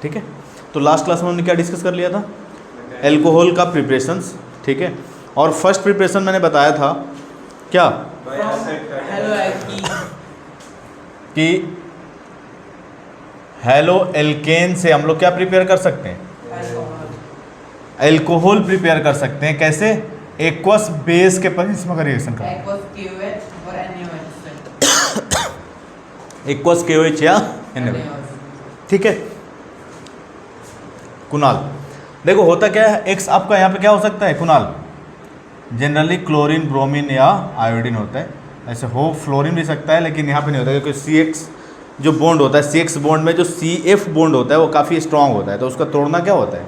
ठीक है। तो लास्ट क्लास में हमने क्या डिस्कस कर लिया था, एल्कोहल का प्रिपरेशंस, ठीक है। और फर्स्ट प्रिपरेशन मैंने बताया था क्या कि हेलो एल्केन से हम लोग क्या प्रिपेयर कर सकते हैं, एल्कोहल प्रिपेयर कर सकते हैं। कैसे, एक्वस बेस के प्रेजेंस में रिएक्शन कर, एक्वस KOH या NaOH, ठीक है। कुणाल देखो होता क्या है, एक्स आपका यहाँ पे क्या हो सकता है कुणाल, जनरली क्लोरीन ब्रोमीन या आयोडीन होता है। ऐसे हो फ्लोरीन भी सकता है, लेकिन यहाँ पे नहीं होता क्योंकि CX जो बॉन्ड होता है, CX बॉन्ड में जो CF बॉन्ड होता है वो काफ़ी स्ट्रांग होता है, तो उसका तोड़ना क्या होता है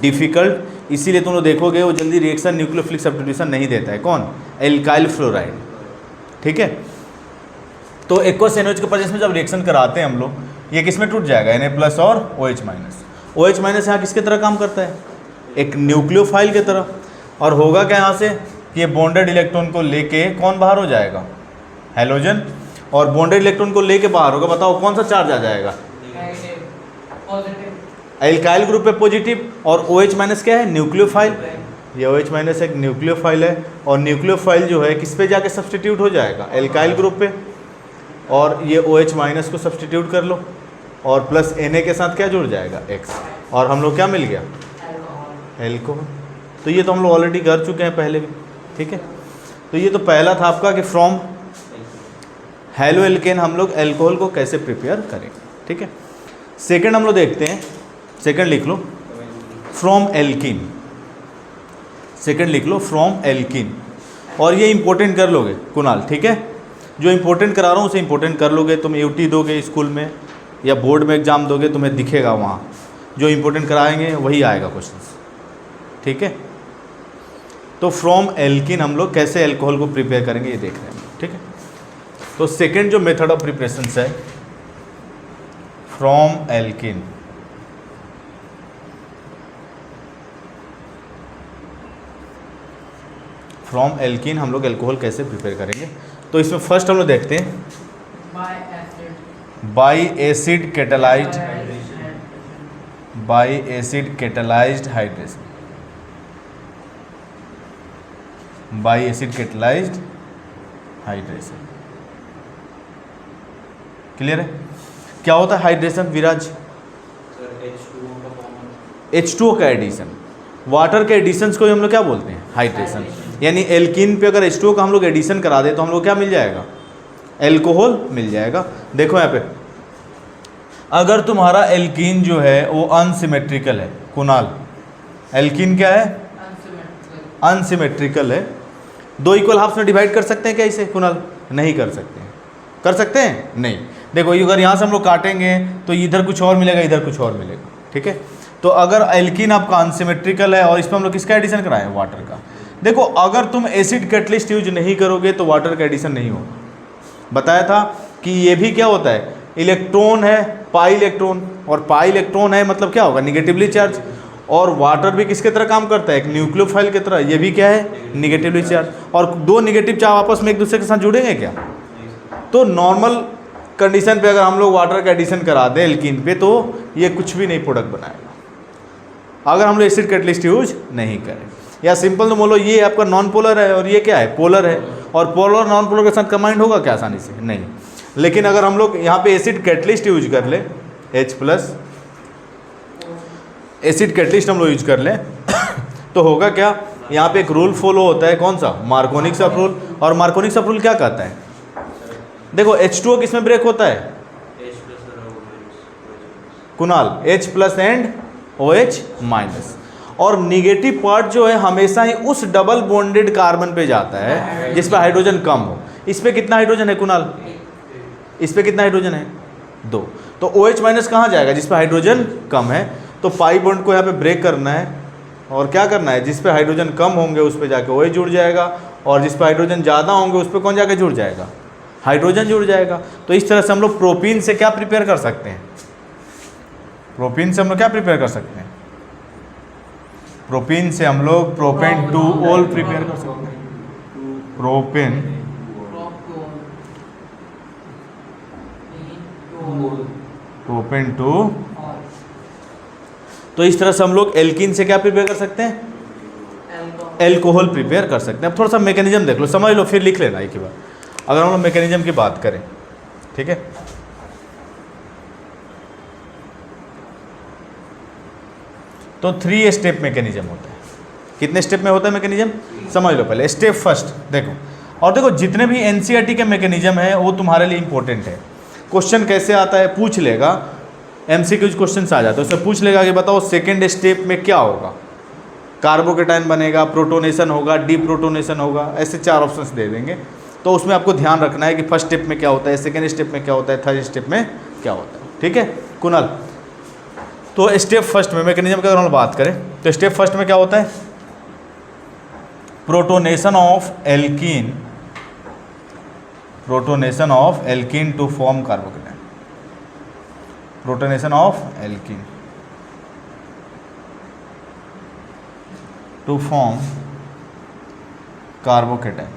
डिफ़िकल्ट। इसीलिए तुम लोग देखोगे वो जल्दी रिएक्शन न्यूक्लियोफिलिक सब्स्टिट्यूशन नहीं देता है, कौन, एल्काइल फ्लोराइड, ठीक है। तो एक्वस NaOH के प्रेजेंस में जब रिएक्शन कराते हैं हम लोग, ये किस में टूट जाएगा, Na+ और OH-। OH- यहाँ किसके तरह काम करता है, एक न्यूक्लियोफाइल की तरह। और होगा क्या यहाँ से कि ये बॉन्डेड इलेक्ट्रॉन को लेके कौन बाहर हो जाएगा, हैलोजन, और बॉन्डेड इलेक्ट्रॉन को लेके बाहर होगा, बताओ कौन सा चार्ज आ जाएगा, एल्काइल ग्रुप पे पॉजिटिव। और OH- क्या है, न्यूक्लियोफाइल। ये OH- एक न्यूक्लियोफाइल है, और न्यूक्लियोफाइल जो है किस पे जाके सब्सटीट्यूट हो जाएगा, एल्काइल ग्रुप पे। और ये OH- को सब्सटीट्यूट कर लो, और प्लस Na के साथ क्या जुड़ जाएगा, X, और हम लोग क्या मिल गया, एल्कोहल। तो ये तो हम लोग ऑलरेडी कर चुके हैं पहले भी, ठीक है। तो ये तो पहला था आपका कि फ्रॉम हेलो एल्केन हम लोग एल्कोहल को कैसे प्रिपेयर करें, ठीक है। सेकंड हम लोग देखते हैं, सेकंड लिख लो फ्रॉम एल्कीन, सेकंड लिख लो फ्रॉम एल्कीन। और ये इंपॉर्टेंट कर लोगे कुणाल, ठीक है, जो इंपॉर्टेंट करा रहा हूँ उसे इंपॉर्टेंट कर लोगे। तुम UT दोगे स्कूल में या बोर्ड में एग्जाम दोगे, तुम्हें दिखेगा वहाँ जो इंपॉर्टेंट कराएंगे वही आएगा क्वेश्चन, ठीक है। तो फ्रॉम एल्कीन हम लोग कैसे एल्कोहल को प्रिपेयर करेंगे ये देख रहे हैं, ठीक है। तो सेकंड जो मेथड ऑफ प्रिपरेशन है फ्रॉम एल्कीन, फ्रॉम एल्कीन हम लोग एल्कोहल कैसे प्रिपेयर करेंगे। तो इसमें फर्स्ट हम लोग देखते हैं by acid catalysed hydration, by acid catalysed hydration, clear है। क्या होता है हाइड्रेशन विराज, H2O का एडिशन, वाटर के एडिशंस को हम लोग क्या बोलते हैं, हाइड्रेशन। यानी एल्कीन पे अगर H2O का हम लोग एडिशन करा दे तो हम लोग क्या मिल जाएगा, एल्कोहल मिल जाएगा। देखो यहाँ पे अगर तुम्हारा एल्कीन जो है वो अनसिमेट्रिकल है कुणाल, एल्कीन क्या है, अनसिमेट्रिकल है, दो इक्वल हाफ्स में डिवाइड कर सकते हैं क्या इसे कुणाल, नहीं कर सकते हैं, कर सकते हैं नहीं। देखो अगर यहाँ से हम लोग काटेंगे तो इधर कुछ और मिलेगा, इधर कुछ और मिलेगा, ठीक है। तो अगर एल्कीन आपका अनसिमेट्रिकल है और इसमें हम लोग किसका एडिशन कराएं, वाटर का। देखो अगर तुम एसिड कैटलिस्ट यूज नहीं करोगे तो वाटर का एडिशन नहीं होगा। बताया था कि ये भी क्या होता है, इलेक्ट्रॉन है पाई इलेक्ट्रॉन, और पाई इलेक्ट्रॉन है मतलब क्या होगा, निगेटिवली चार्ज। और वाटर भी किसके तरह काम करता है, एक न्यूक्लियोफाइल की तरह, ये भी क्या है, निगेटिवली चार्ज। और दो निगेटिव चार्ज आपस में एक दूसरे के साथ जुड़ेंगे क्या। तो नॉर्मल कंडीशन पे अगर हम लोग वाटर का एडिशन करा दें एल्कीन पे तो ये कुछ भी नहीं प्रोडक्ट बनाएगा अगर हम लोग एसिड कैटलिस्ट यूज नहीं करें। या सिंपल तो बोलो ये आपका नॉन पोलर है और ये क्या है, पोलर है, और पोलर नॉन पोलर के साथ कंबाइंड होगा क्या आसानी से, नहीं। लेकिन अगर हम लोग यहाँ पे एसिड कैटलिस्ट यूज कर ले, H+, एसिड कैटलिस्ट हम लोग यूज कर लें तो होगा क्या, यहाँ पे एक रूल फॉलो होता है, कौन सा, मार्कोनिक्स ऑफ रूल। और मार्कोनिक्स ऑफ रूल क्या कहता है, देखो H2O किसमें ब्रेक होता है कुणाल, H+ एंड OH-। और निगेटिव पार्ट जो है हमेशा ही उस डबल बॉन्डेड कार्बन पे जाता है जिस पे हाइड्रोजन कम हो। इस पे कितना हाइड्रोजन है कुणाल, इस पे कितना हाइड्रोजन है, 2। तो OH- कहाँ जाएगा, जिस पे हाइड्रोजन कम है। तो पाई बॉन्ड को यहाँ पे ब्रेक करना है और क्या करना है, जिस पे हाइड्रोजन कम होंगे उस पे जाके OH जुड़ जाएगा, और जिस पे हाइड्रोजन ज़्यादा होंगे उस पे कौन जाके जुड़ जाएगा, हाइड्रोजन जुड़ जाएगा। तो इस तरह से हम लोग प्रोपीन से क्या प्रिपेयर कर सकते हैं, प्रोपीन से हम लोग क्या प्रिपेयर कर सकते हैं, प्रोपीन से हम लोग प्रोपेन टू ओल प्रिपेयर कर सकते हैं, प्रोपेन टू तो इस तरह से हम लोग एल्कीन से क्या प्रिपेयर कर सकते हैं, एल्कोहल प्रिपेयर कर सकते हैं। अब थोड़ा सा मैकेनिज्म देख लो, समझ लो, फिर लिख लेना एक ही बार अगर हम लोग मैकेनिज्म की बात करें, ठीक है। तो 3 स्टेप मैकेनिज्म होता है। कितने स्टेप में होता है मैकेनिज्म, समझ लो पहले। स्टेप फर्स्ट देखो, और देखो जितने भी एनसीईआरटी के मैकेनिज्म है वो तुम्हारे लिए इंपॉर्टेंट है। क्वेश्चन कैसे आता है, पूछ लेगा, एमसीक्यूज क्वेश्चन आ जाता है, उससे पूछ लेगा कि बताओ सेकेंड स्टेप में क्या होगा, कार्बोकेटाइन बनेगा, प्रोटोनेशन होगा, डीप्रोटोनेशन होगा, ऐसे 4 ऑप्शंस दे देंगे। तो उसमें आपको ध्यान रखना है कि फर्स्ट स्टेप में क्या होता है, सेकेंड स्टेप में क्या होता है, थर्ड स्टेप में क्या होता है, ठीक है कुणाल। तो स्टेप फर्स्ट में मैकेनिज्म की अगर हम बात करें तो स्टेप फर्स्ट में क्या होता है, protonation of alkene, protonation of alkene to form carbocation, protonation of alkene to form carbocation.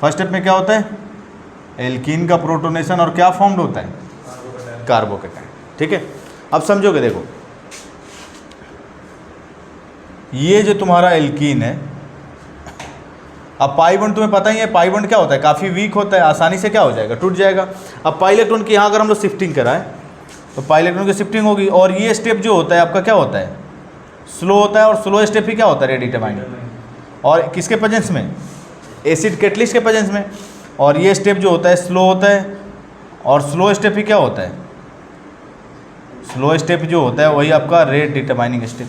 First step में क्या होता है, एल्कीन का प्रोटोनेशन और क्या फॉर्म्ड होता है, कार्बोकेटाइन, ठीक है। अब समझोगे, देखो ये जो तुम्हारा एल्कीन है, अब पाई बॉन्ड तुम्हें पता ही है, पाई बॉन्ड क्या होता है, काफ़ी वीक होता है, आसानी से क्या हो जाएगा, टूट जाएगा। अब पाई इलेक्ट्रॉन की यहाँ अगर हम लोग शिफ्टिंग कराएं तो पाई इलेक्ट्रॉन की शिफ्टिंग होगी, और ये स्टेप जो होता है आपका क्या होता है, स्लो होता है, और स्लो स्टेप ही क्या होता है, रेट डिटरमाइंड, और किसके प्रेजेंस में, एसिड कैटलिस्ट के प्रेजेंस में। और ये स्टेप जो होता है स्लो होता है, और स्लो स्टेप ही क्या होता है, स्लो स्टेप जो होता है वही आपका रेट डिटरमाइनिंग स्टेप।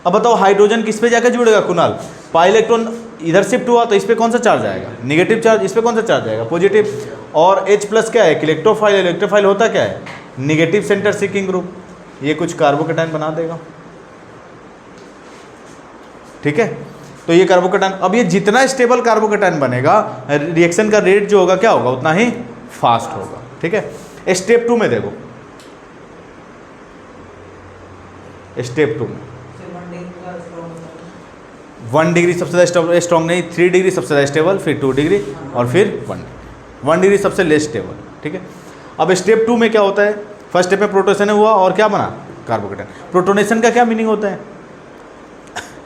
अब बताओ हाइड्रोजन किस पे जाकर जुड़ेगा कुणाल, पाई इलेक्ट्रॉन इधर शिफ्ट हुआ तो इस पे कौन सा चार्ज आएगा, नेगेटिव चार्ज, इस पे कौन सा चार्ज आएगा, पॉजिटिव। और H+ क्या है, इलेक्ट्रोफाइल, इलेक्ट्रोफाइल होता क्या है, नेगेटिव सेंटर सीकिंग ग्रुप, ये कुछ कार्बोकेटाइन बना देगा, ठीक है। तो ये कार्बोकेटाइन, अब ये जितना स्टेबल कार्बोकेटाइन बनेगा रिएक्शन का रेट जो होगा क्या होगा, उतना ही फास्ट होगा, ठीक है। स्टेप 2 में देखो, स्टेप 2 में 1 डिग्री सबसे ज़्यादा स्ट्रॉन्ग नहीं, 3 डिग्री सबसे ज़्यादा स्टेबल, फिर 2 डिग्री, और फिर 1 डिग्री सबसे लेस स्टेबल, ठीक है। अब स्टेप 2 में क्या होता है, फर्स्ट स्टेप में प्रोटोनेशन हुआ और क्या बना, कार्बोकेटाइन। प्रोटोनेशन का क्या मीनिंग होता है,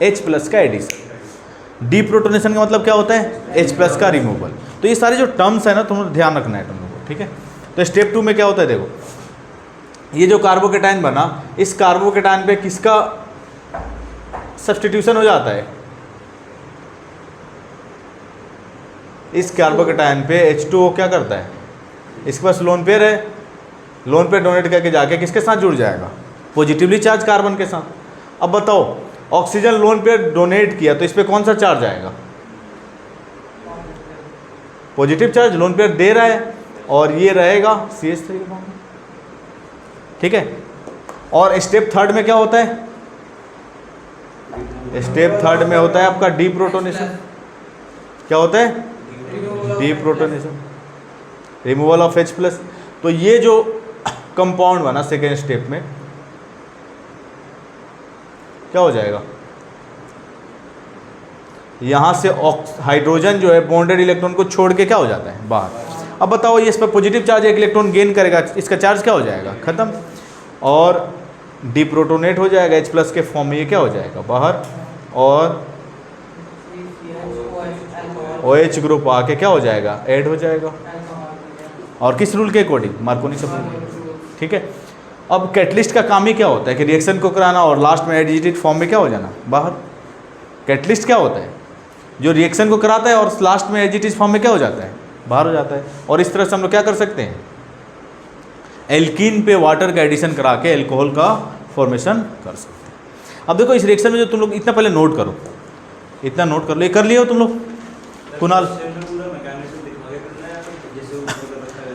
H+ का एडिशन। डीप्रोटोनेशन का मतलब क्या होता है, H+ का रिमूवल। तो ये सारे जो टर्म्स है ना, तुम्हें ध्यान रखना है तुम लोगों को, ठीक है। तो स्टेप 2 में क्या होता है, देखो ये जो कार्बोकेटाइन बना, इस कार्बोकेटाइन पे किसका सब्स्टिट्यूशन हो जाता है, इस कार्बोकेटाइन पे H2O क्या करता है, इसके पास लोन पेयर है, लोन पेयर डोनेट करके जाके किसके साथ जुड़ जाएगा, पॉजिटिवली चार्ज कार्बन के साथ। अब बताओ ऑक्सीजन लोन पेयर डोनेट किया तो इस पे कौन सा चार्ज आएगा, पॉजिटिव चार्ज, लोन पेयर दे रहा है, और ये रहेगा CH3 के फॉर्म में, ठीक है। और स्टेप 3 में क्या होता है, स्टेप 3 में होता है आपका डीप्रोटोनेशन। क्या होता है, डीप्रोटोनेशन, रिमूवल ऑफ H+। तो ये जो कंपाउंड बना सेकेंड स्टेप में क्या हो जाएगा, यहाँ से हाइड्रोजन जो है बॉन्डेड इलेक्ट्रॉन को छोड़ के क्या हो जाता है, बाहर। अब बताओ ये इस पर पॉजिटिव चार्ज एक इलेक्ट्रॉन गेन करेगा, इसका चार्ज क्या हो जाएगा, खत्म, और डीप्रोटोनेट हो जाएगा, H+ के फॉर्म में ये क्या हो जाएगा, बाहर, और OH ग्रुप आके क्या हो जाएगा, ऐड हो जाएगा, और किस रूल के अकॉर्डिंग, मार्कोनी सब, ठीक है। अब कैटलिस्ट का काम ही क्या होता है कि रिएक्शन को कराना और लास्ट में एडिटेड फॉर्म में क्या हो जाना, बाहर। कैटलिस्ट क्या होता है, जो रिएक्शन को कराता है और लास्ट में एडिटेड फॉर्म में क्या हो जाता है, बाहर हो जाता है। और इस तरह से हम लोग क्या कर सकते हैं, एल्कीन पे वाटर का एडिशन करा के एल्कोहल का फॉर्मेशन कर सकते हैं। अब देखो इस रिएक्शन में जो तुम लोग इतना पहले नोट करो, इतना नोट कर लो, ये कर लिए हो तुम लोग कुणाल,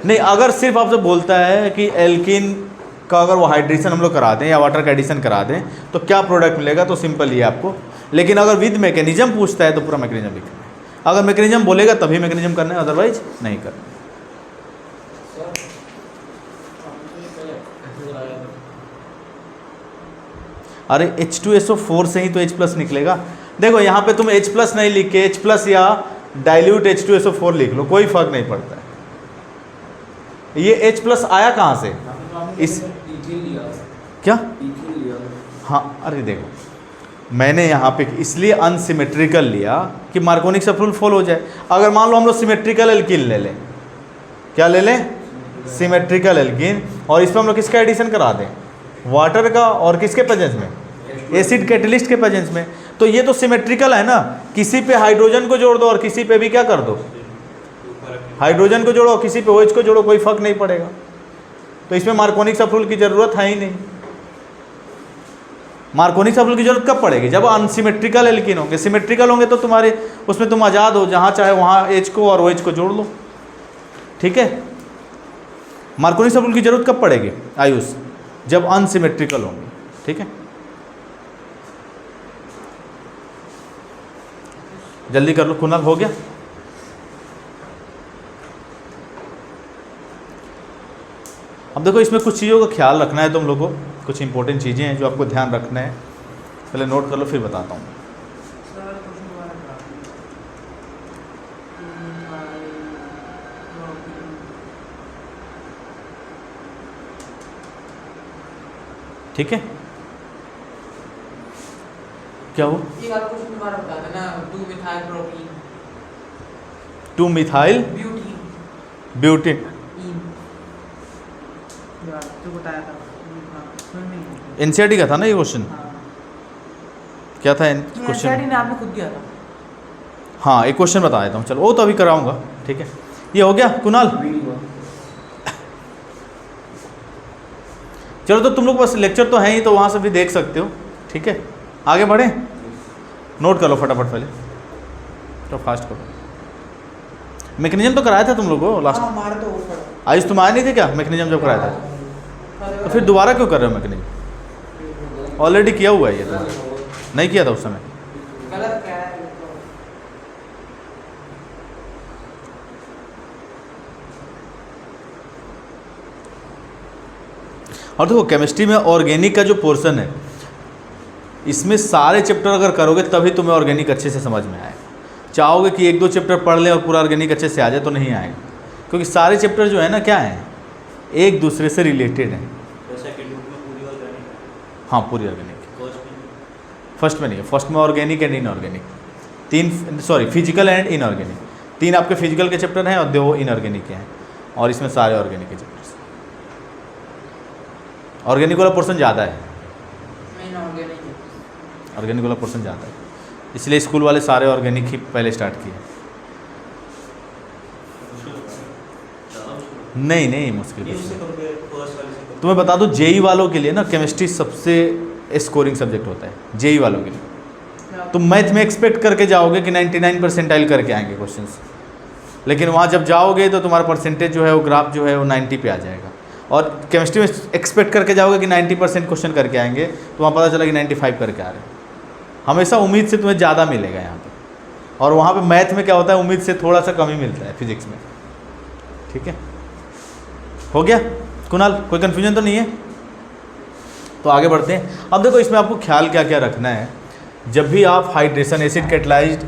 नहीं अगर सिर्फ आपसे बोलता है कि एल्कीन का अगर वो हाइड्रेशन हम लोग करा दें या वाटर का एडिशन करा दें तो क्या प्रोडक्ट मिलेगा, तो सिंपल ही आपको। लेकिन अगर विद मैकेनिज्म पूछता है तो पूरा मैकेनिज्म लिखना है, अगर मैकेनिज्म बोलेगा तभी मैकेनिज्म करना है, अदरवाइज नहीं करना। अरे H2SO4 से ही तो H+ निकलेगा। देखो यहाँ पे तुम H+ नहीं लिख के H+ या डाइल्यूट H2SO4 लिख लो, कोई फर्क नहीं पड़ता है। ये H+ आया कहाँ से, इस क्या? हाँ, अरे देखो मैंने यहाँ पे इसलिए अनसिमेट्रिकल लिया कि मार्कोनिक सब रूल फॉलो हो जाए। अगर मान लो हम लोग सिमेट्रिकल एल्कीन ले लें, क्या ले लें? सिमेट्रिकल एल्कीन, और इस पर हम लोग किसका एडिशन करा दें? वाटर का, और किसके प्रेजेंस में? एसिड कैटलिस्ट के प्रेजेंस में। तो ये तो सिमेट्रिकल है ना, किसी पे हाइड्रोजन को जोड़ दो और किसी पे भी क्या कर दो? हाइड्रोजन को जोड़ो, किसी पे OH को जोड़ो, कोई फर्क नहीं पड़ेगा। तो इसमें मार्कोनिक सब रूल की जरूरत है ही नहीं। मार्कोनिक सब रूल की जरूरत कब पड़ेगी? जब अनसिमेट्रिकल एल्कीन होंगे। सिमेट्रिकल होंगे तो तुम्हारे उसमें तुम आज़ाद हो, जहाँ चाहे वहाँ H को और OH को जोड़ लो, ठीक है। मार्कोनिक सब रूल की जरूरत कब पड़ेगी आयुष? जब अनसिमेट्रिकल होंगे, ठीक है। जल्दी कर लो कुनाल, हो गया? अब देखो इसमें कुछ चीज़ों का ख्याल रखना है तुम लोगों को, कुछ इंपॉर्टेंट चीज़ें हैं जो आपको ध्यान रखना है। पहले नोट कर लो फिर बताता हूँ। ठीक है, क्या हो? एक आप क्वेश्चन दोबारा बता देना। 2 मिथाइल प्रोटीन, 2 मिथाइल ब्यूटेन यार तो बताया था, एनसीईआरटी का था ना ये क्वेश्चन? क्या था क्वेश्चन क्वेश्चन? ने आपने खुद दिया था। हाँ, एक क्वेश्चन बता देता हूँ, चलो वो तो अभी कराऊंगा, ठीक है। ये हो गया कुणाल? चलो तो तुम लोग बस लेक्चर तो है ही, तो वहाँ से भी देख सकते हो, ठीक है। आगे बढ़े, नोट कर लो फटाफट पहले, तो फास्ट करो। मैकेनिज्म तो कराया था तुम लोगों को लास्ट? हमारा तो ऊपर आयुष तुम आए नहीं थे क्या मैकेनिज्म जब कराया था? तो फिर दोबारा क्यों कर रहे हो मैकेनिज्म? ऑलरेडी किया हुआ है ये, तुम्हारा नहीं किया था उस समय। गलत कह रहा है। और देखो केमिस्ट्री में ऑर्गेनिक का जो पोर्शन है, इसमें सारे चैप्टर अगर करोगे तभी तुम्हें ऑर्गेनिक अच्छे से समझ में आएगा। चाहोगे कि 1-2 चैप्टर पढ़ लें और पूरा ऑर्गेनिक अच्छे से आ जाए, तो नहीं आएगा, क्योंकि सारे चैप्टर जो है ना क्या है, एक दूसरे से रिलेटेड हैं। हाँ, पूरी ऑर्गेनिक। फर्स्ट में नहीं है, फर्स्ट में organic and inorganic, 3 sorry physical and inorganic, 3 आपके फिजिकल के चैप्टर हैं और 2 इनऑर्गेनिक के हैं, और इसमें सारे ऑर्गेनिक के चैप्टर। ऑर्गेनिक वाला पोर्शन ज़्यादा है, ऑर्गेनिक वाला पोर्शन ज़्यादा है, इसलिए स्कूल वाले सारे ऑर्गेनिक ही पहले स्टार्ट किए। नहीं मुश्किल कुछ नहीं। तुम्हें बता दूं, जेई वालों के लिए ना केमिस्ट्री सबसे स्कोरिंग सब्जेक्ट होता है जेई वालों के लिए। तुम मैथ में एक्सपेक्ट करके जाओगे कि 99 परसेंटाइल करके आएंगे क्वेश्चंस, लेकिन वहाँ जब जाओगे तो तुम्हारा परसेंटेज जो है वो ग्राफ जो है वो 90 पे आ जाएगा। और केमिस्ट्री में एक्सपेक्ट करके जाओगे कि 90% क्वेश्चन करके आएंगे, तो वहाँ पता चला कि 95 करके आ रहे हैं। हमेशा उम्मीद से तुम्हें ज़्यादा मिलेगा यहाँ पे, और वहाँ पे मैथ में क्या होता है, उम्मीद से थोड़ा सा कम ही मिलता है फिजिक्स में, ठीक है। हो गया कुणाल, कोई कन्फ्यूजन तो नहीं है? तो आगे बढ़ते हैं। अब देखो इसमें आपको ख्याल क्या क्या रखना है। जब भी आप हाइड्रेशन, एसिड कैटलाइज्ड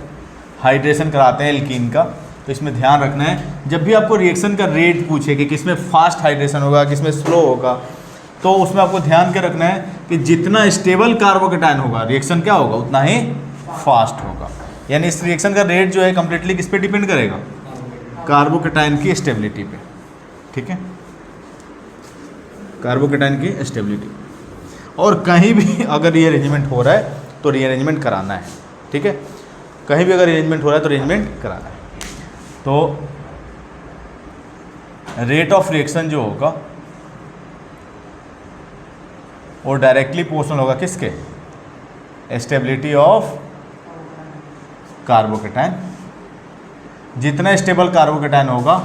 हाइड्रेशन कराते हैं एल्कीन का, तो इसमें ध्यान रखना है, जब भी आपको रिएक्शन का रेट पूछे कि किसमें फास्ट हाइड्रेशन होगा, किसमें स्लो होगा, तो उसमें आपको ध्यान क्या रखना है कि जितना स्टेबल कार्बोकेटायन होगा रिएक्शन क्या होगा, उतना ही फास्ट होगा। यानी इस रिएक्शन का रेट जो है कम्प्लीटली किस पे डिपेंड करेगा? कार्बोकेटायन की स्टेबिलिटी पे, ठीक है, कार्बोकेटायन की स्टेबिलिटी। और कहीं भी अगर रीअरेंजमेंट हो रहा है तो रीअरेंजमेंट कराना है, ठीक है, कहीं भी अगर रीअरेंजमेंट हो रहा है तो रीअरेंजमेंट कराना है। तो रेट ऑफ रिएक्शन जो होगा वो डायरेक्टली प्रोपोर्शनल होगा किसके? Stability of carbocation. जितना स्टेबल कार्बोकेटायन होगा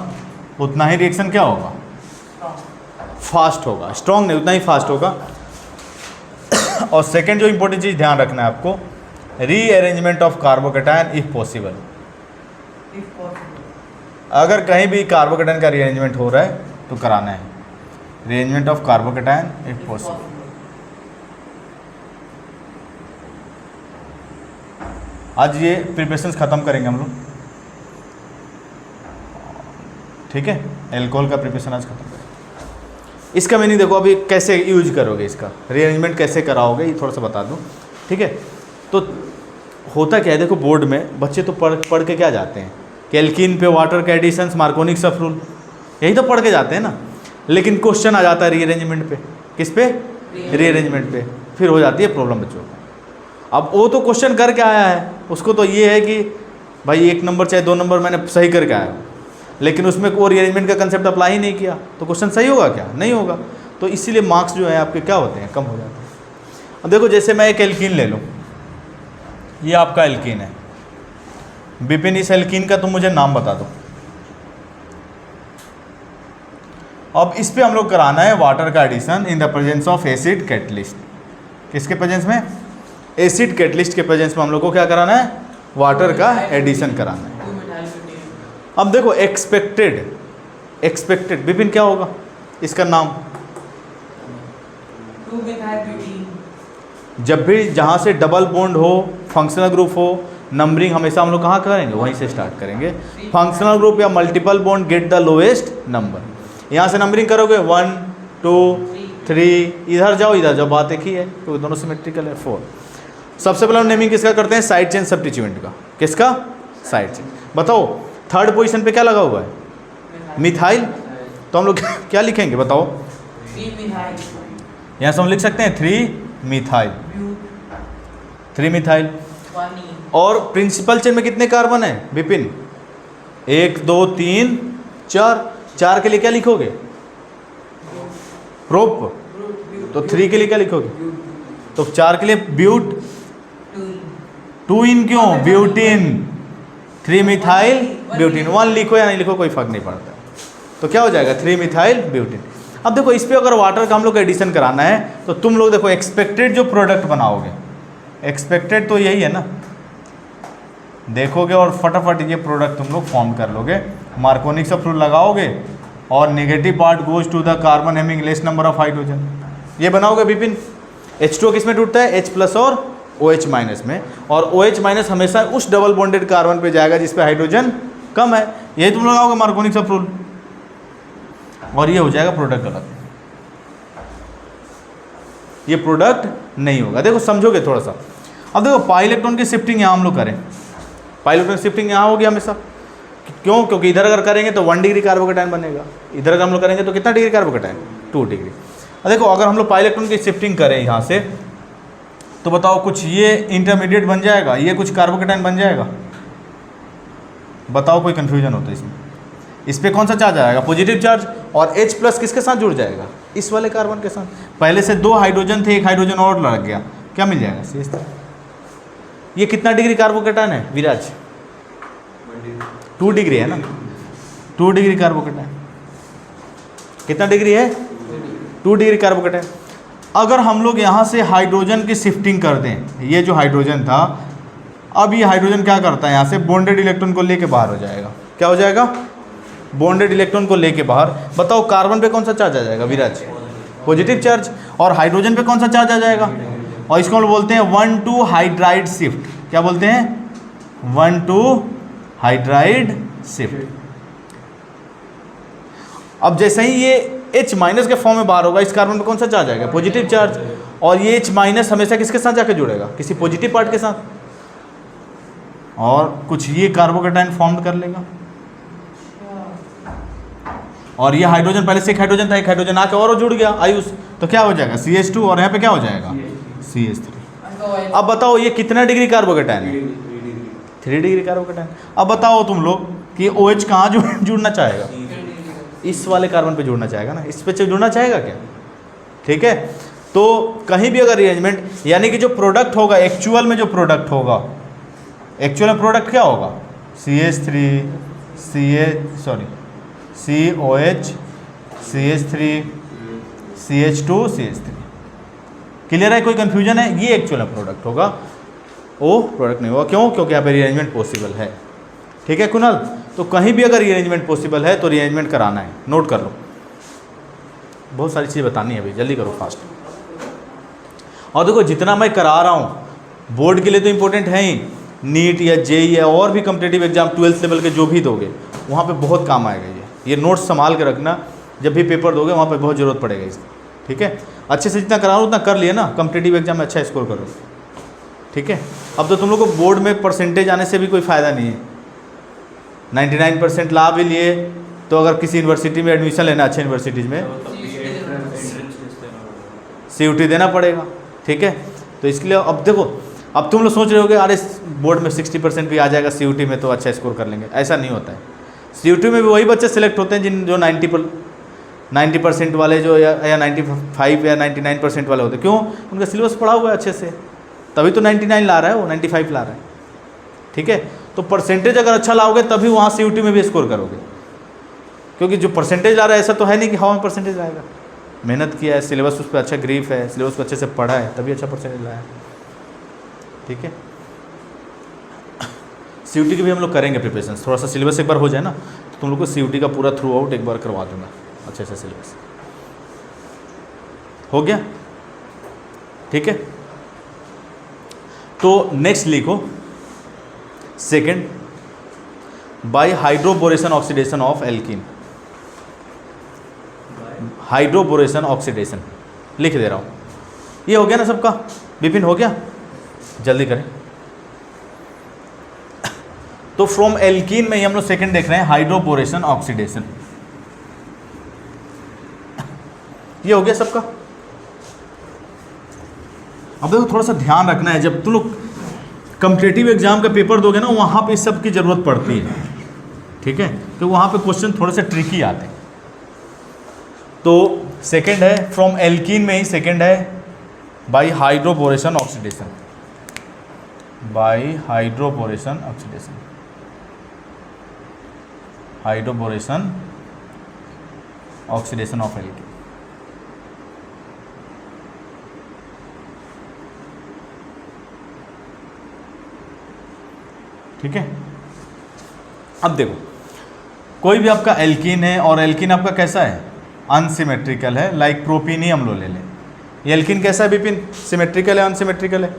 उतना ही रिएक्शन क्या होगा? फास्ट होगा, स्ट्रॉन्ग नहीं, उतना ही फास्ट होगा। और सेकेंड जो इंपॉर्टेंट चीज़ ध्यान रखना है आपको, rearrangement of carbocation if possible. अगर कहीं भी कार्बोकेटायन का रीअरेंजमेंट हो रहा है तो कराना है, rearrangement of carbocation if possible. आज ये प्रिपरेशंस ख़त्म करेंगे हम लोग, ठीक है, एल्कोहल का प्रिपरेशन आज ख़त्म करेंगे। इसका मीनिंग देखो अभी कैसे यूज करोगे, इसका रीअरेंजमेंट कैसे कराओगे ये थोड़ा सा बता दूँ, ठीक है। तो होता क्या है, देखो बोर्ड में बच्चे तो पढ़ के क्या जाते हैं कि एल्कीन पे वाटर के एडिशंस, मार्कोनिक रूल, यही तो पढ़ के जाते हैं ना। लेकिन क्वेश्चन आ जाता है रीअरेंजमेंट पे, किस पे, रीअरेंजमेंट पे, फिर हो जाती है प्रॉब्लम बच्चों को। अब वो तो क्वेश्चन करके आया है, उसको तो ये है कि भाई 1 नंबर चाहे 2 नंबर मैंने सही करके आया हूँ, लेकिन उसमें वो रीअरेंजमेंट का कंसेप्ट अप्लाई ही नहीं किया, तो क्वेश्चन सही होगा क्या, नहीं होगा। तो इसीलिए मार्क्स जो है आपके क्या होते हैं, कम हो जाते हैं। अब देखो जैसे मैं एक एल्कीन ले लूँ, ये आपका एल्कीन है विपिन, इस एल्कीन का तुम मुझे नाम बता दो। अब इस पे हम लोग कराना है वाटर का addition in the presence of acid catalyst. किसके प्रेजेंस में, एसिड कैटलिस्ट के प्रेजेंस में हम लोग को क्या कराना है, वाटर का एडिशन कराना है। 2 मिथाइल ब्यूटेन, अब देखो एक्सपेक्टेड विपिन क्या होगा इसका नाम, 2 मिथाइल ब्यूटेन, जब भी जहाँ से डबल बॉन्ड हो, फंक्शनल ग्रुप हो, नंबरिंग हमेशा हम लोग कहाँ करेंगे, वहीं से स्टार्ट करेंगे। फंक्शनल ग्रुप या multiple bond get the lowest number, यहाँ से नंबरिंग करोगे 1 2 3, इधर जाओ, बात एक ही है क्योंकि दोनों सिमेट्रिकल है। 4। सबसे पहले हम नेमिंग किसका करते हैं, साइड चेन सब्स्टिट्यूएंट का। किसका, साइड चेन। बताओ थर्ड पोजीशन पे क्या लगा हुआ है, मिथाइल, तो हम लोग क्या लिखेंगे बताओ, 3 मिथाइल, यहाँ से हम लिख सकते हैं 3 मिथाइल, ब्यूट 3 मिथाइल। 1 ई, और प्रिंसिपल चेन में कितने कार्बन है विपिन, 1 2 3 4, 4 के लिए क्या लिखोगे, प्रोप, तो 3 के लिए क्या लिखोगे, तो 4 के लिए ब्यूट, 2 ई, 2 इन क्यों, ब्यूटिन, 3 मिथाइल ब्यूटिन, 1 लिखो या नहीं लिखो कोई फर्क नहीं पड़ता। तो क्या हो जाएगा 3 मिथाइल ब्यूटिन। अब देखो इस पे अगर वाटर का हम लोग एडिशन कराना है तो तुम लोग देखो एक्सपेक्टेड जो प्रोडक्ट बनाओगे, एक्सपेक्टेड तो यही है ना, देखोगे और फटाफट ये प्रोडक्ट तुम लोग फॉर्म कर लोगे। मार्कोनिक सब रूल लगाओगे और negative part goes to the carbon having less number of hydrogen, ये बनाओगे विपिन। H2 किस में टूटता है, H प्लस और OH माइनस में, और OH माइनस हमेशा उस डबल बॉन्डेड कार्बन पे जाएगा जिस पे हाइड्रोजन कम है, यही तुम लगाओगे मार्कोनिक सब रूल, और ये हो जाएगा प्रोडक्ट गलत, ये प्रोडक्ट नहीं होगा। देखो समझोगे थोड़ा सा। अब देखो पाई इलेक्ट्रॉन की शिफ्टिंग यहाँ हम लोग करें, पाई इलेक्ट्रॉन की शिफ्टिंग यहाँ होगी हमेशा, क्यों, क्योंकि इधर अगर करेंगे तो 1 डिग्री कार्बोकेटायन बनेगा, इधर अगर हम लोग करेंगे तो कितना डिग्री कार्बोकेटायन, 2 डिग्री। अब देखो अगर हम लोग पाई इलेक्ट्रॉन की शिफ्टिंग करें यहाँ से, तो बताओ कुछ ये इंटरमीडिएट बन जाएगा, ये कुछ कार्बोकेटायन बन जाएगा, बताओ कोई कन्फ्यूजन होता है इसमें। इस पर कौन सा चार्ज आएगा, पॉजिटिव चार्ज, और H प्लस किसके साथ जुड़ जाएगा, इस वाले कार्बन के साथ। पहले से 2 हाइड्रोजन थे, 1 हाइड्रोजन और लग गया, क्या मिल जाएगा CH3। ये कितना डिग्री कार्बोकेटायन है विराज, 2 डिग्री है ना, 2 डिग्री कार्बोकेटायन, कितना डिग्री है, 2 डिग्री कार्बोकेटायन। अगर हम लोग यहाँ से हाइड्रोजन की शिफ्टिंग कर दें, ये जो हाइड्रोजन था, अब ये हाइड्रोजन क्या करता है, यहाँ से बॉन्डेड इलेक्ट्रॉन को लेके बाहर हो जाएगा, क्या हो जाएगा, बॉन्डेड इलेक्ट्रॉन को लेके बाहर। बताओ कार्बन पे कौन सा चार्ज आ जाएगा विराज, पॉजिटिव चार्ज, और हाइड्रोजन पे कौन सा चार्ज आ जाएगा, और इसको हम बोलते हैं 1-2 हाइड्राइड शिफ्ट, क्या बोलते हैं, 1-2 हाइड्राइड शिफ्ट। अब जैसे ही ये H माइनस के फॉर्म में बाहर होगा, इस कार्बन पे कौन सा चार्ज आएगा, पॉजिटिव चार्ज, और ये H माइनस हमेशा किसके साथ जाके जुड़ेगा, किसी पॉजिटिव पार्ट के साथ, और कुछ ये कार्बोकेटायन फॉर्म कर लेगा। और ये हाइड्रोजन पहले से एक हाइड्रोजन था, एक हाइड्रोजन आके और जुड़ गया आयुष, तो क्या हो जाएगा CH2, और यहाँ पे क्या हो जाएगा CH3। अब बताओ ये कितना डिग्री कार्बोकेटायन है, 3 डिग्री कार्बोकेटायन। अब बताओ तुम लोग कि OH कहाँ जुड़ना चाहेगा, इस वाले कार्बन पे जुड़ना चाहेगा ना, इस पे जुड़ना चाहेगा क्या, ठीक है। तो कहीं भी अगर अरेंजमेंट, यानी कि जो प्रोडक्ट होगा, एक्चुअल में जो प्रोडक्ट होगा, एक्चुअल में प्रोडक्ट क्या होगा, CH3 COH CH3 CH2 CH3, clear है, कोई कंफ्यूजन है, ये एक्चुअल में प्रोडक्ट होगा, वो प्रोडक्ट नहीं होगा, क्यों, क्योंकि यहाँ पे रीअरेंजमेंट पॉसिबल है, ठीक है कुणाल। तो कहीं भी अगर रीअरेंजमेंट पॉसिबल है तो रीअरेंजमेंट कराना है, नोट कर लो, बहुत सारी चीज़ें बतानी है भाई, जल्दी करो फास्ट। और देखो जितना मैं करा रहा हूँ बोर्ड के लिए तो इम्पोर्टेंट है ही, नीट या JEE या और भी कम्पिटेटिव एग्जाम 12th लेवल के जो भी दोगे वहाँ पे बहुत काम आएगा ये नोट्स संभाल के रखना, जब भी पेपर दोगे वहाँ पे बहुत ज़रूरत पड़ेगा इसकी, ठीक है। अच्छे से जितना करा उतना कर लिए ना, कॉम्पिटिटिव एग्जाम में अच्छा स्कोर करो, ठीक है। अब तो तुम लोग को बोर्ड में परसेंटेज आने से भी कोई फ़ायदा नहीं है। 99% ला भी लिए तो अगर किसी यूनिवर्सिटी में एडमिशन लेना, अच्छे यूनिवर्सिटीज़ में CUT देना पड़ेगा, ठीक है। तो इसके लिए अब देखो, अब तुम लोग सोच रहे होगे अरे बोर्ड में 60% भी आ जाएगा, CUT में तो अच्छा स्कोर कर लेंगे। ऐसा नहीं होता है। CUT में भी वही बच्चे सेलेक्ट होते हैं जिन जो 90% वाले जो या 95 या 99% वाले होते हैं। क्यों? उनका सिलेबस पढ़ा हुआ है अच्छे से, तभी तो 99 ला रहा है, वो 95 ला रहा है, ठीक है। तो परसेंटेज अगर अच्छा लाओगे तभी वहाँ CUT में भी स्कोर करोगे, क्योंकि जो परसेंटेज ला रहा है ऐसा तो है नहीं कि हवा में परसेंटेज लाएगा। मेहनत किया है, सिलेबस उस पर अच्छा ग्रीफ है, सिलेबस को अच्छे से पढ़ा है, तभी अच्छा परसेंटेज लाया है, ठीक है। CUT की भी हम लोग करेंगे प्रिपरेशन, थोड़ा सा सिलेबस एक बार हो जाए ना तो तुम लोग को CUT का पूरा थ्रू आउट एक बार करवा दूंगा अच्छे से। सिलेबस हो गया, ठीक है। तो नेक्स्ट लिखो second, by hydroboration oxidation of alkene. Hydroboration oxidation लिख दे रहा हूँ। ये हो गया ना सबका? विपिन हो गया? जल्दी करें। तो फ्रॉम एल्कीन में ही हम लोग सेकंड देख रहे हैं, हाइड्रोबोरेशन ऑक्सीडेशन। ये हो गया सबका। अब देखो थोड़ा सा ध्यान रखना है, जब तुम लोग कॉम्पिटिटिव एग्जाम का पेपर दोगे ना वहाँ पे इस सब की ज़रूरत पड़ती है, ठीक है। तो वहाँ पे क्वेश्चन थोड़े से ट्रिकी आते हैं। तो सेकंड है फ्रॉम एल्कीन में ही सेकंड है by hydroboration oxidation. By hydroboration oxidation, hydroboration oxidation of alkene. ठीक है। अब देखो कोई भी आपका एल्कीन है और एल्कीन आपका कैसा है? अनसिमेट्रिकल है। लाइक प्रोपीन ही हम लोग ले लें। ये एल्कीन कैसा है विपिन? सिमेट्रिकल है अनसिमेट्रिकल है?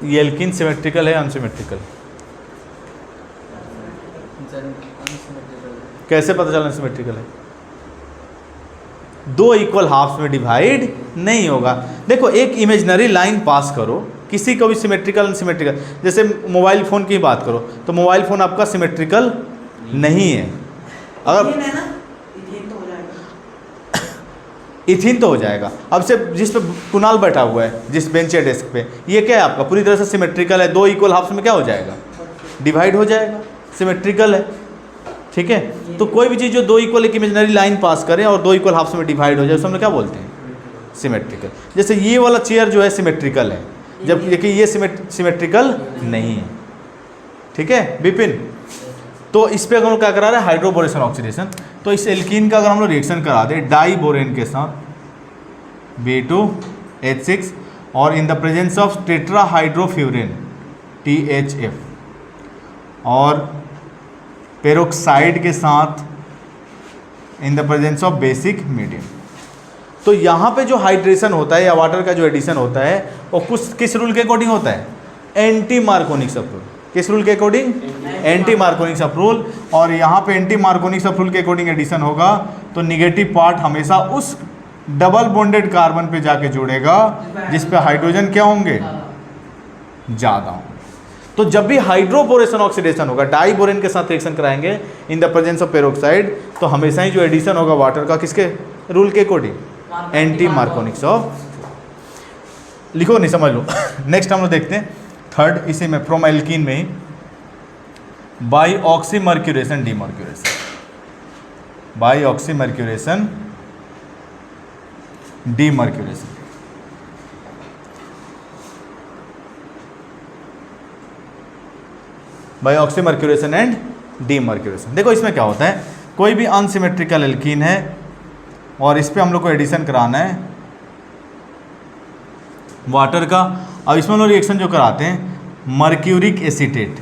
ये एल्कीन सिमेट्रिकल है अनसिमेट्रिकल? कैसे पता चला अनसिमेट्रिकल है? दो इक्वल हाफ्स में डिवाइड नहीं होगा। देखो एक इमेजिनरी लाइन पास करो, किसी को भी सिमेट्रिकल अनसिमेट्रिकल, जैसे मोबाइल फ़ोन की बात करो तो मोबाइल फ़ोन आपका सिमेट्रिकल नहीं है। अगर इथिन तो हो जाएगा। अब से जिस पे कुणाल बैठा हुआ है, जिस बेंच या डेस्क पे, ये क्या है आपका? पूरी तरह से सिमेट्रिकल है। दो इक्वल हाफ्स में क्या हो जाएगा? डिवाइड हो जाएगा, सिमेट्रिकल है, ठीक है। तो कोई भी चीज़ जो दो इक्वल एक इमेजिनरी लाइन पास करे और दो इक्वल हाफ्स में डिवाइड हो जाए उसको हम क्या बोलते हैं? सिमेट्रिकल। जैसे ये वाला चेयर जो है सिमेट्रिकल है, जबकि ये सिमेट्रिकल नहीं है, ठीक है विपिन। तो इस पे अगर हम लोग क्या करा रहे हैं? Hydroboration oxidation. तो इस एल्कीन का अगर हम लोग रिएक्शन करा दें डाइबोरेन के साथ B2H6 और in the presence of tetrahydrofuran THF और पेरोक्साइड के साथ in the presence of basic medium, तो यहाँ पे जो हाइड्रेशन होता है या वाटर का जो एडिशन होता है वो कुछ किस रूल के अकॉर्डिंग होता है? Anti मार्कोनिक्स of rule. किस रूल के अकॉर्डिंग? Anti मार्कोनिक्स of rule. और यहाँ पे एंटी मार्कोनिक्स ऑफ रूल के अकॉर्डिंग एडिशन होगा तो निगेटिव पार्ट हमेशा उस डबल बॉन्डेड कार्बन पे जाके जुड़ेगा जिस पे हाइड्रोजन क्या होंगे? ज़्यादा होंगे। तो जब भी हाइड्रोबोरेशन ऑक्सीडेशन होगा, डाइबोरेन के साथ रिएक्शन कराएंगे इन द प्रेजेंस ऑफ पेरोक्साइड, तो हमेशा ही जो एडिशन होगा वाटर का किसके रूल के अकॉर्डिंग? Anti मार्कोनिक्स of. लिखो नहीं, समझ लो। नेक्स्ट हम लोग देखते हैं थर्ड, इसी में फ्रॉम एल्कीन में ही by oxymercuration demercuration. By oxymercuration demercuration. By oxymercuration and demercuration. देखो इसमें क्या होता है, कोई भी अनसिमेट्रिकल एल्कीन है और इस पे हम लोग को एडिशन कराना है वाटर का। अब इसमें हम लोग रिएक्शन जो कराते हैं मर्क्यूरिक एसीटेट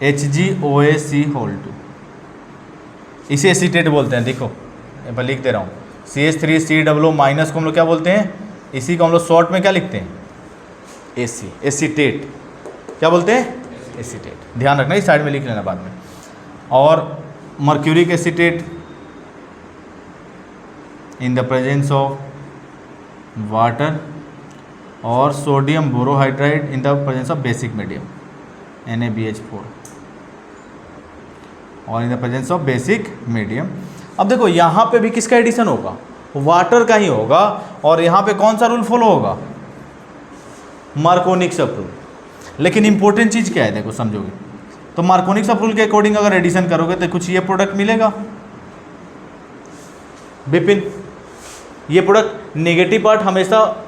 HgOAc2, इसे एसीटेट बोलते हैं। देखो यहाँ पर लिख दे रहा हूँ CH3COO माइनस को हम लोग क्या बोलते हैं? इसी को हम लोग शॉर्ट में क्या लिखते हैं? AC, acetate. क्या बोलते हैं? एसीटेट। ध्यान रखना, इस साइड में लिख लेना बाद में। और mercuric acetate in the presence of water और sodium borohydride in the presence of basic medium NaBH4 और in the presence of basic medium. अब देखो यहाँ पे भी किसका एडिशन होगा, वाटर का ही होगा, और यहाँ पे कौन सा रूल फॉलो होगा, मार्कोनिक्स रूल। लेकिन इंपॉर्टेंट चीज़ क्या है, देखो समझोगे तो मार्कोनिक्स रूल के अकॉर्डिंग अगर एडिशन करोगे तो कुछ ये प्रोडक्ट मिलेगा विपिन, ये प्रोडक्ट नेगेटिव पार्ट हमेशा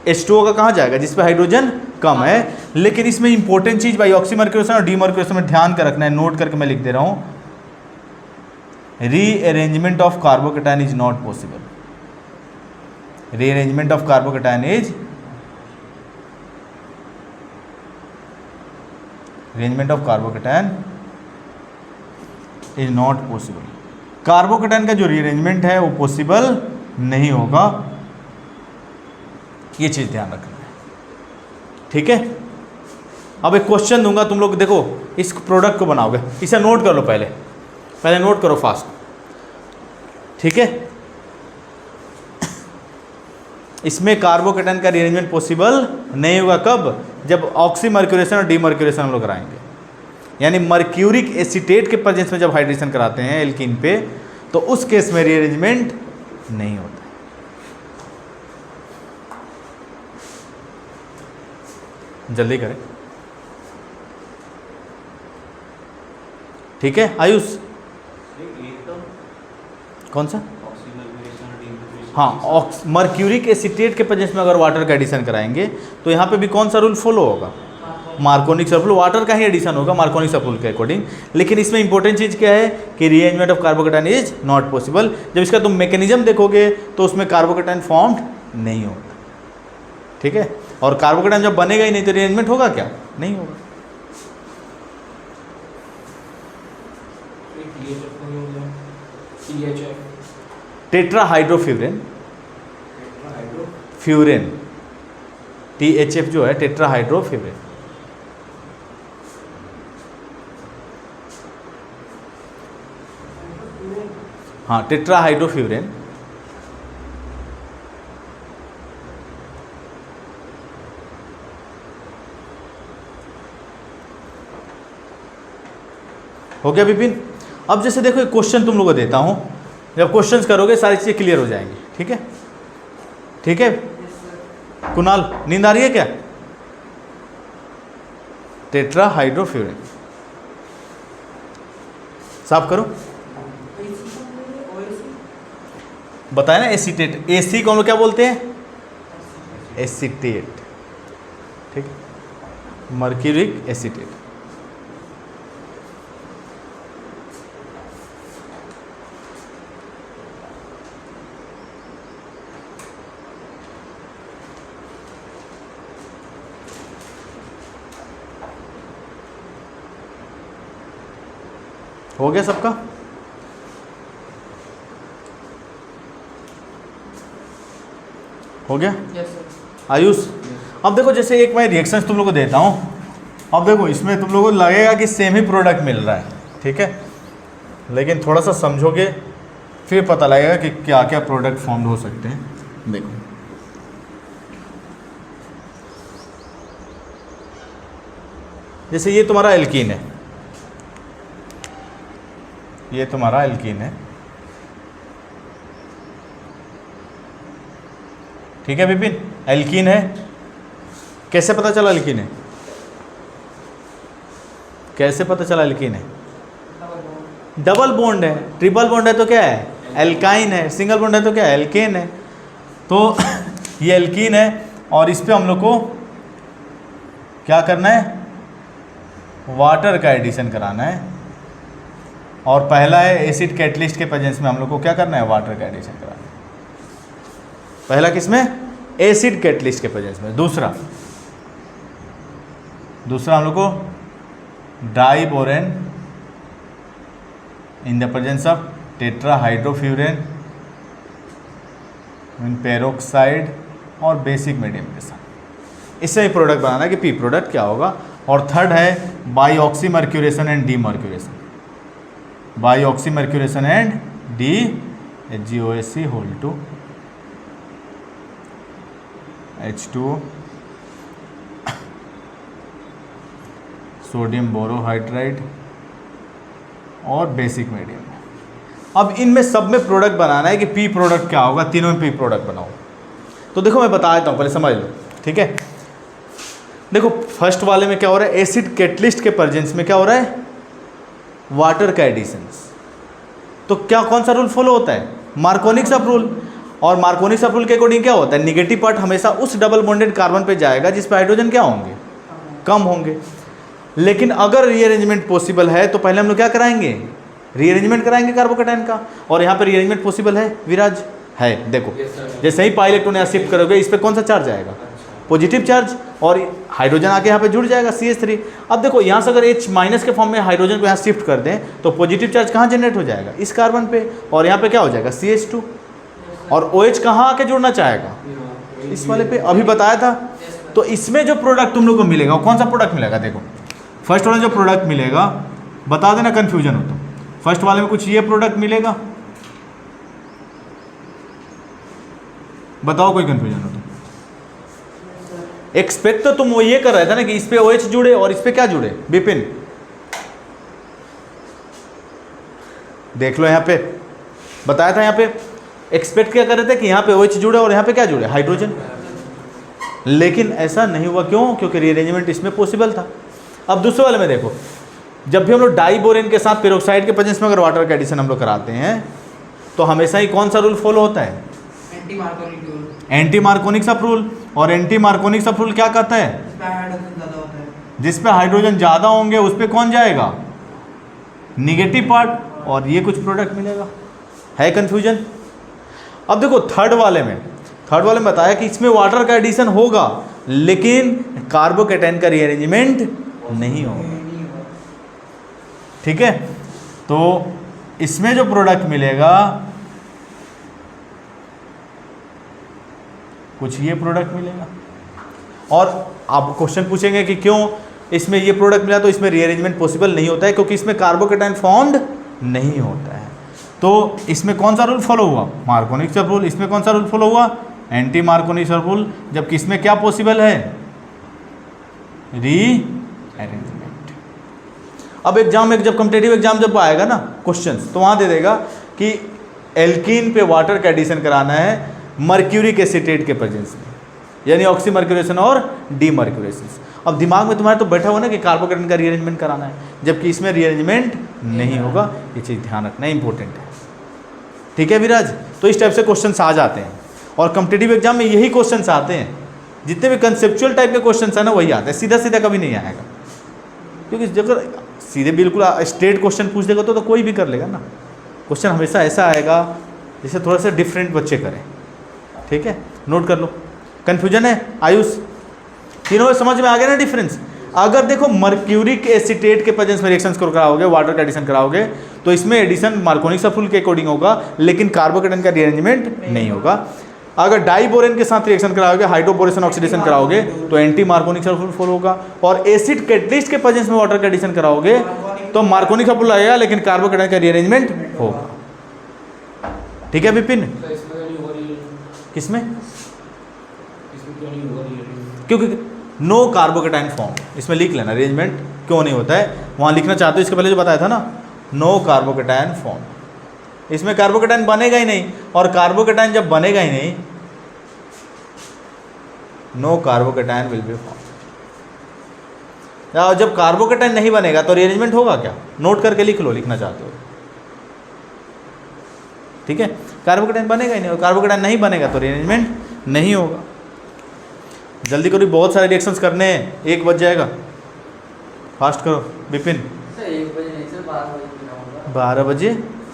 H2O का कहाँ जाएगा, जिस पे हाइड्रोजन कम है। लेकिन इसमें इंपॉर्टेंट चीज़ भाई ऑक्सीमर्क्यूरेशन और डीमर्क्यूरेशन में ध्यान कर रखना है, नोट करके मैं लिख दे रहा हूँ, rearrangement of carbocation is not possible. Rearrangement of carbocation is arrangement of carbocation is not possible. Carbocation का जो रीअरेंजमेंट है वो पॉसिबल नहीं होगा, ये चीज़ ध्यान रखना है, ठीक है। अब एक क्वेश्चन दूंगा, तुम लोग देखो इस प्रोडक्ट को बनाओगे, इसे नोट कर लो, पहले नोट करो फास्ट, ठीक है। इसमें कार्बोकेटायन का रीअरेंजमेंट पॉसिबल नहीं होगा, कब, जब ऑक्सीमर्क्यूरेशन और डीमर्क्यूरेशन हम लोग कराएंगे, यानी मर्क्यूरिक एसीटेट के प्रेजेंस में जब हाइड्रेशन कराते हैं एल्कीन पे, तो उस केस में रीअरेंजमेंट नहीं होता है। जल्दी करें, ठीक है। आयुष कौन सा, हाँ, मर्क्यूरिक एसीटेट के प्रेजेंस में अगर वाटर का एडिशन कराएंगे तो यहाँ पे भी कौन सा रूल फॉलो होगा, मार्कोनिक्स रूल, वाटर का ही एडिशन होगा मार्कोनिक्स रूल के अकॉर्डिंग। लेकिन इसमें इंपॉर्टेंट चीज़ क्या है कि rearrangement of carbocation is not possible. जब इसका तुम मैकेनिज्म देखोगे तो उसमें कार्बोकेटायन फॉर्म्ड नहीं होगा, ठीक है। और कार्बोकेटायन जब बनेगा ही नहीं तो रीअरेंजमेंट होगा क्या, नहीं होगा। टेट्राहाइड्रोफ्यूरेन, फ्यूरेन, THF जो है टेट्राहाइड्रोफ्यूरेन, हाँ टेट्राहाइड्रोफ्यूरेन, हो गया विपिन। अब जैसे देखो एक क्वेश्चन तुम लोगों को देता हूं, जब क्वेश्चंस करोगे सारी चीज़ें क्लियर हो जाएंगी, ठीक है, ठीक है। कुणाल नींद आ रही है क्या, टेट्राहाइड्रोफ्यूरेन साफ करो, बताया ना एसीटेट, एसी को हम लोग क्या बोलते हैं, एसीटेट, ठीक है, मर्क्यूरिक एसीटेट। हो गया सबका, हो गया। Yes, sir. आयुष अब देखो जैसे एक मैं रिएक्शंस तुम लोगों को देता हूँ, अब देखो इसमें तुम लोगों को लगेगा कि सेम ही प्रोडक्ट मिल रहा है, ठीक है, लेकिन थोड़ा सा समझोगे फिर पता लगेगा कि क्या क्या प्रोडक्ट फॉर्म हो सकते हैं। देखो जैसे ये तुम्हारा एल्कीन है, ये तुम्हारा एल्कीन है, ठीक है विपिन, एल्कीन है। कैसे पता चला एल्कीन है, कैसे पता चला एल्कीन है, डबल बॉन्ड है, ट्रिपल बॉन्ड है तो क्या है, एल्काइन है, सिंगल बॉन्ड है तो क्या है, एल्केन है। तो ये एल्कीन है और इस पे हम लोग को क्या करना है, वाटर का एडिशन कराना है, और पहला है एसिड कैटलिस्ट के प्रेजेंस में हम लोग को क्या करना है, वाटर का एडिशन कराना है। पहला किसमें, एसिड कैटलिस्ट के प्रेजेंस में। दूसरा हम लोग को diborane in the presence of tetrahydrofuran in peroxide और बेसिक मीडियम के साथ, इससे ही प्रोडक्ट बनाना है कि पी प्रोडक्ट क्या होगा। और थर्ड है by oxymercuration and demercuration, by oxymercuration and de HgOHC whole to H2O sodium borohydride और बेसिक मीडियम। अब इनमें सब में प्रोडक्ट बनाना है कि पी प्रोडक्ट क्या होगा, तीनों में पी प्रोडक्ट बनाओ। तो देखो मैं बता देता हूँ, पहले समझ लो, ठीक है। देखो फर्स्ट वाले में क्या हो रहा है, एसिड कैटलिस्ट के प्रेजेंस में क्या हो रहा है, वाटर का एडिशंस। तो क्या कौन सा रूल फॉलो होता है, मार्कोनिक सब रूल। और मार्कोनिक सब रूल के अकॉर्डिंग क्या होता है, निगेटिव पार्ट हमेशा उस डबल बॉन्डेड कार्बन पे जाएगा जिस पे हाइड्रोजन क्या होंगे, कम होंगे। लेकिन अगर रीअरेंजमेंट पॉसिबल है तो पहले हम लोग क्या कराएंगे, रीअरेंजमेंट कराएंगे कार्बोकेटाइन का। और यहाँ पे रीअरेंजमेंट पॉसिबल है विराज, है। देखो जैसे ही पाई इलेक्ट्रॉन यहाँ शिफ्ट करोगे, इस पर कौन सा चार्ज आएगा, पॉजिटिव चार्ज, और हाइड्रोजन आके यहाँ पे जुड़ जाएगा CH3। अब देखो यहाँ से अगर H माइनस के फॉर्म में हाइड्रोजन को यहाँ शिफ्ट कर दें तो पॉजिटिव चार्ज कहाँ जनरेट हो जाएगा, इस कार्बन पे, और यहाँ पे क्या हो जाएगा CH2। और OH कहाँ आके जुड़ना चाहेगा, इस वाले पे, अभी बताया था। तो इसमें जो प्रोडक्ट तुम लोग को मिलेगा वो कौन सा प्रोडक्ट मिलेगा, देखो फर्स्ट वाला जो प्रोडक्ट मिलेगा, बता देना कन्फ्यूजन हो तो। फर्स्ट वाले में कुछ ये प्रोडक्ट मिलेगा, बताओ कोई कन्फ्यूजन हो तो। एक्सपेक्ट तो तुम वो ये कर रहे थे ना कि इस पे OH जुड़े और इस पे क्या जुड़े, विपिन देख लो, यहाँ पे बताया था, यहाँ पे एक्सपेक्ट क्या कर रहे थे कि यहाँ पे OH जुड़े और यहाँ पे क्या जुड़े, हाइड्रोजन। लेकिन ऐसा नहीं हुआ, क्यों, क्योंकि रीअरेंजमेंट इसमें पॉसिबल था। अब दूसरे वाले में देखो, जब भी हम लोग डाइबोरेन के साथ पेरोक्साइड के प्रेजेंस में अगर वाटर का एडिशन हम लोग कराते हैं तो हमेशा ही कौन सा रूल फॉलो होता है, anti Markovnikov rule. Anti Markovnikov सब रूल। और एंटी मार्कोनिक सब रूल क्या कहता है, जिस पे हाइड्रोजन ज़्यादा होंगे उस पे कौन जाएगा, निगेटिव पार्ट, और ये कुछ प्रोडक्ट मिलेगा। है कंफ्यूजन। अब देखो थर्ड वाले में बताया कि इसमें वाटर का एडिशन होगा लेकिन कार्बोकेटाइन का रीअरेंजमेंट नहीं होगा, ठीक है। तो इसमें जो प्रोडक्ट मिलेगा कुछ ये प्रोडक्ट मिलेगा। और आप क्वेश्चन पूछेंगे कि क्यों इसमें ये प्रोडक्ट मिला, तो इसमें रीअरेंजमेंट पॉसिबल नहीं होता है क्योंकि इसमें कार्बोकेटाइन फॉर्म्ड नहीं होता है। तो इसमें कौन सा रूल फॉलो हुआ, मार्कोनिक सब रूल। इसमें कौन सा रूल फॉलो हुआ, एंटी मार्कोनिक सब रूल। जबकि इसमें क्या पॉसिबल है, रीअरेंजमेंट। अब जब कॉम्पिटिटिव एग्जाम जब आएगा ना क्वेश्चंस, तो वहाँ दे देगा कि एल्कीन पे वाटर का एडिशन कराना है मर्क्यूरिक एसिटेट के प्रेजेंस में, यानी ऑक्सीमर्क्यूरेशन और डीमर्क्यूरेशन। अब दिमाग में तुम्हारे तो बैठा हुआ ना कि कार्बोकेटाइन का रीअरेंजमेंट कराना है, जबकि इसमें रीअरेंजमेंट नहीं होगा। ये चीज़ ध्यान रखना इंपॉर्टेंट है, ठीक है विराज। तो इस टाइप से क्वेश्चंस आ जाते हैं और कॉम्पिटिटिव एग्जाम में यही क्वेश्चंस आते हैं। जितने भी कंसेप्चुअल टाइप के क्वेश्चंस है ना वही आते हैं, सीधा सीधा कभी नहीं आएगा। क्योंकि अगर सीधे बिल्कुल स्ट्रेट क्वेश्चन पूछ देगा तो कोई भी कर लेगा ना। क्वेश्चन हमेशा ऐसा आएगा जैसे थोड़ा सा डिफरेंट बच्चे करें, ठीक है। नोट कर लो। कन्फ्यूजन है आयुष, तीनों में समझ में आ गया ना डिफरेंस। अगर देखो मर्क्यूरिक एसिटेट के प्रेजेंस में रिएक्शंस को कराओगे, वाटर का एडिशन कराओगे, तो इसमें एडिशन मार्कोनिक सब रूल के अकॉर्डिंग होगा लेकिन कार्बोकेटाइन का रीअरेंजमेंट नहीं होगा। अगर डाइबोरेन के साथ रिएक्शन कराओगे, हाइड्रोबोरेशन ऑक्सीडेशन कराओगे, तो एंटी मार्कोनिक सब रूल फॉलो होगा। और एसिड कैटलिस्ट के प्रेजेंस में वाटर का एडिशन कराओगे तो मार्कोनिक सब रूल लगेगा लेकिन कार्बोकेटाइन का रीअरेंजमेंट होगा, ठीक है विपिन। किसमें, क्योंकि नो कार्बोकेटाइन फॉर्म, इसमें लिख लेना अरेंजमेंट क्यों नहीं होता है। वहाँ लिखना चाहते हो, इसके पहले जो बताया था ना, नो कार्बोकेटाइन फॉर्म। इसमें कार्बोकेटाइन बनेगा ही नहीं, और कार्बोकेटाइन जब बनेगा ही नहीं, no carbocation will be form. जब कार्बोकेटाइन नहीं बनेगा तो रीअरेंजमेंट होगा क्या, नोट करके लिख लो, लिखना चाहते हो, ठीक है। कार्बोकेटाइन बनेगा ही नहीं, और कार्बोकेटाइन नहीं बनेगा तो रीअरेंजमेंट नहीं होगा। जल्दी करो, बहुत सारे रिएक्शंस करने हैं, 1 बज जाएगा, फास्ट करो विपिन। 1 बजे नहीं सर, 12 बजे बिना होगा। 12 बजे,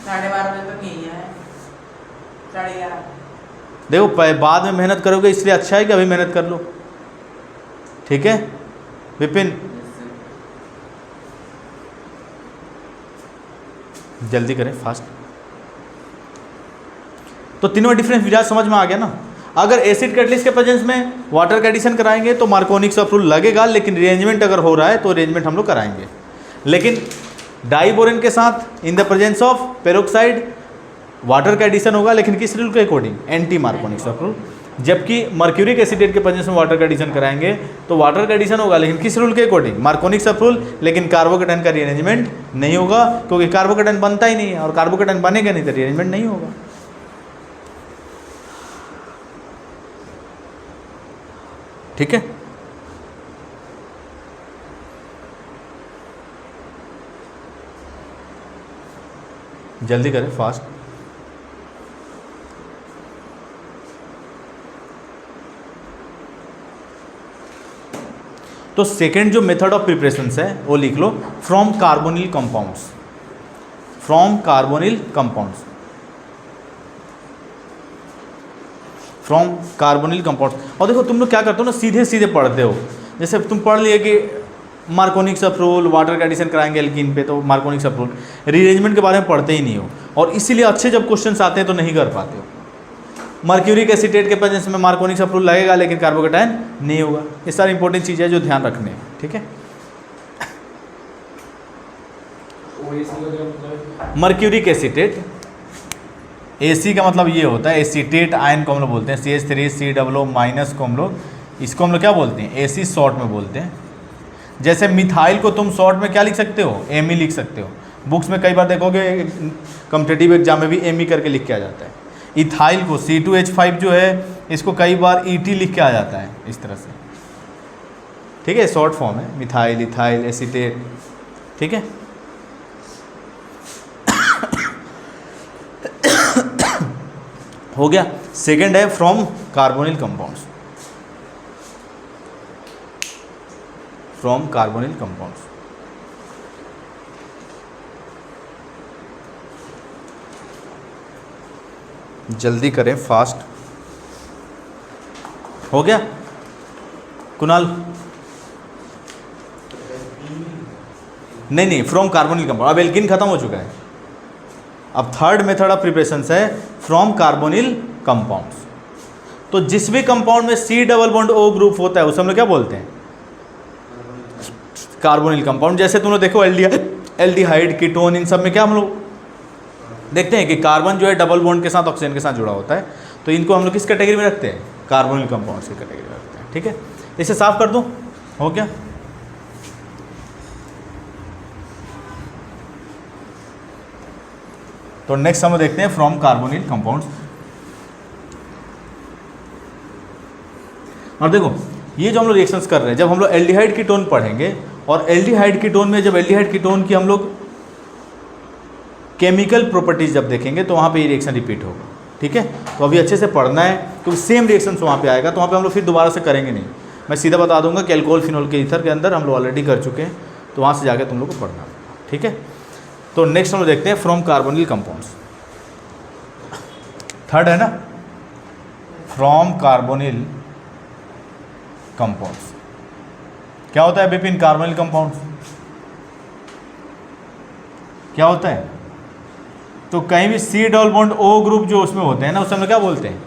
12:30 बजे तक यही है, 11:30। देखो बाद में मेहनत करोगे इसलिए अच्छा है कि अभी मेहनत कर लो, ठीक है विपिन। जल्दी करें, फास्ट। तो तीनों डिफरेंस विराज समझ में आ गया ना। अगर एसिड कैटलिस्ट के प्रेजेंस में वाटर का एडिशन कराएंगे तो मार्कोनिक सब रूल लगेगा, लेकिन रीअरेंजमेंट अगर हो रहा है तो अरेंजमेंट हम लोग कराएंगे। लेकिन डाइबोरेन के साथ in the presence of peroxide water का एडिशन होगा लेकिन किस रूल के अकॉर्डिंग, एंटी मार्कोनिक सब रूल। जबकि मर्क्यूरिक एसिटेट के प्रेजेंस में वाटर का एडिशन कराएंगे तो वाटर का एडिशन होगा लेकिन किस रूल के अकॉर्डिंग, मार्कोनिक सब रूल, लेकिन कार्बोकेटाइन का रीअरेंजमेंट नहीं होगा क्योंकि कार्बोकेटाइन बनता ही नहीं है और कार्बोकेटाइन बनेगा नहीं तो रीअरेंजमेंट नहीं होगा। ठीक है, जल्दी करें फास्ट। तो सेकेंड जो मेथड ऑफ प्रिपरेशन है वो लिख लो, from carbonyl compounds, from carbonyl compounds, from carbonyl compounds. और देखो तुम लोग क्या करते हो ना, सीधे सीधे पढ़ते हो। जैसे तुम पढ़ लिए कि मार्कोनिक सब रूल, वाटर का एडिशन कराएंगे एल्कीन पे तो मार्कोनिक सब रूल, रीअरेंजमेंट के बारे में पढ़ते ही नहीं हो और इसीलिए अच्छे जब क्वेश्चंस आते हैं तो नहीं कर पाते हो। मर्क्यूरिक एसिटेट के प्रेजेंस में मार्कोनिक सब रूल लगेगा लेकिन कार्बोकेटाइन नहीं होगा। ये सारी इंपॉर्टेंट चीज़ें हैं जो ध्यान रखने हैं। ठीक है, मर्क्यूरिक एसिटेट, एसी का मतलब ये होता है एसीटेट आयन को हम लोग बोलते हैं, CH3COO- को हम लोग, इसको हम लोग क्या बोलते हैं, एसी शॉर्ट में बोलते हैं। जैसे मिथाइल को तुम शॉर्ट में क्या लिख सकते हो, एमी लिख सकते हो। बुक्स में कई बार देखोगे कॉम्पिटिटिव एग्जाम में भी एमी करके लिख के आ जाता है। इथाइल को C2H5 जो है इसको कई बार ET लिख के आ जाता है इस तरह से। ठीक है, शॉर्ट फॉर्म है मिथाइल, इथाइल, एसीटेट। ठीक है, हो गया। सेकंड है from carbonyl compounds, from carbonyl compounds. जल्दी करें फास्ट, हो गया कुणाल? नहीं, फ्रॉम कार्बोनिल कंपाउंड। अब एल्कीन खत्म हो चुका है, अब थर्ड मेथड ऑफ प्रिपरेशन है फ्रॉम कार्बोनिल कंपाउंड्स। तो जिस भी कंपाउंड में C+O ग्रुप होता है उसे हम लोग क्या बोलते हैं, कार्बोनिल कंपाउंड। जैसे तुम लोग देखो एल्डिहाइड, कीटोन, इन सब में क्या हम लोग देखते हैं कि कार्बन जो है डबल बॉन्ड के साथ ऑक्सीजन के साथ जुड़ा होता है, तो इनको हम लोग किस कैटेगरी में रखते हैं, कार्बोनिल कंपाउंड्स की कैटेगरी में रखते हैं। ठीक है, इसे साफ कर दूं, हो गया। तो नेक्स्ट हम देखते हैं फ्रॉम कार्बोनिल कंपाउंड्स। और देखो ये जो हम लोग रिएक्शंस कर रहे हैं, जब हम लोग एल्डिहाइड कीटोन पढ़ेंगे और एल्डिहाइड कीटोन में जब एल्डिहाइड कीटोन की हम लोग केमिकल प्रॉपर्टीज जब देखेंगे तो वहाँ पे ये रिएक्शन रिपीट होगा। ठीक है, तो अभी अच्छे से पढ़ना है क्योंकि सेम रिएक्शन वहाँ पे आएगा, तो वहाँ पे हम लोग फिर दोबारा से करेंगे नहीं। मैं सीधा बता दूंगा कि अल्कोहल फिनोल के ईथर के अंदर हम लोग ऑलरेडी कर चुके हैं, तो वहाँ से जाकर तुम लोग को पढ़ना है। ठीक है, तो नेक्स्ट हम लोग देखते हैं फ्रॉम कार्बोनिल कंपाउंड्स। थर्ड है ना, फ्रॉम कार्बोनिल कंपाउंड्स। क्या होता है विपिन, कार्बोनिल कंपाउंड्स क्या होता है? तो कहीं भी C+O ग्रुप जो उसमें होते हैं ना, उसे हम लोग क्या बोलते हैं,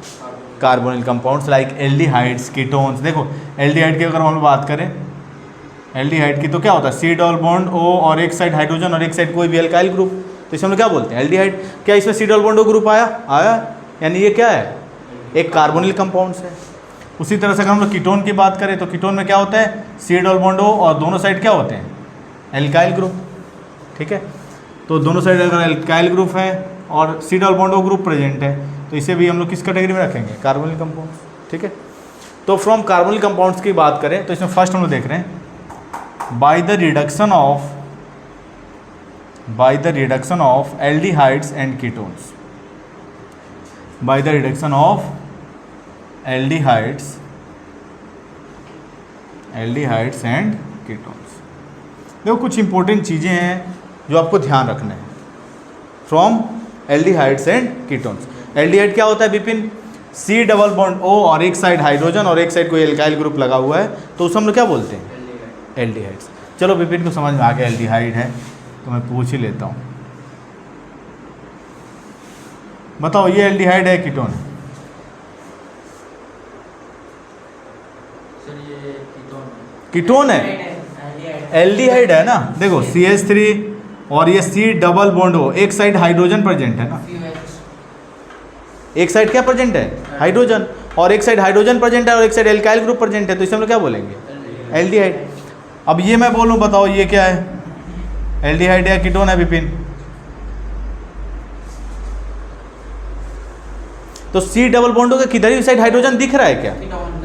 carbonyl compounds. Like aldehydes, ketones. देखो एल्डिहाइड की अगर हम बात करें, एल्डिहाइड की तो क्या होता है, C+O और एक साइड हाइड्रोजन और एक साइड कोई भी एल्काइल ग्रुप, तो इसे हम लोग क्या बोलते हैं, एल्डिहाइड। क्या इसमें C+O ग्रुप आया, यानी ये क्या है, एक कार्बोनिल कंपाउंड्स है। उसी तरह से अगर हम लोग कीटोन की बात करें तो कीटोन में क्या होता है, C+O और दोनों साइड क्या होते हैं, एल्काइल ग्रुप। ठीक है, तो दोनों साइड अगर एल्काइल ग्रुप है और C+O ग्रुप प्रेजेंट है तो इसे भी हम लोग किस कैटेगरी में रखेंगे, कार्बोनिल कंपाउंड्स। ठीक है, तो फ्रॉम कार्बोनिल कंपाउंड्स की बात करें तो इसमें फर्स्ट हम लोग देख रहे हैं by the reduction of aldehydes and ketones, by the reduction of aldehydes and ketones. देखो कुछ इंपॉर्टेंट चीज़ें हैं जो आपको ध्यान रखना है from aldehydes and ketones. Aldehyde क्या होता है विपिन, C+O और एक साइड हाइड्रोजन और एक साइड कोई एल्काइल ग्रुप लगा हुआ है, तो उसे हम लोग क्या बोलते हैं, एल्डिहाइड्स। चलो विपिन को समझ में आ गया एल्डिहाइड है, तो मैं पूछ ही लेता हूँ, बताओ ये एल्डिहाइड है कीटोन? कीटोन है, एल्डिहाइड है ना। देखो CH3 और ये C+O, एक साइड हाइड्रोजन प्रेजेंट है ना, एक साइड क्या प्रेजेंट है, हाइड्रोजन, और एक साइड हाइड्रोजन प्रेजेंट है और एक साइड एल्काइल ग्रुप प्रेजेंट है, तो इसे हम लोग क्या बोलेंगे, एल्डिहाइड। अब ये मैं बोलूँ, बताओ ये क्या है, एल्डिहाइड या कीटोन है विपिन? तो सी डबल बॉन्ड होगा, किधर ही साइड हाइड्रोजन दिख रहा है क्या,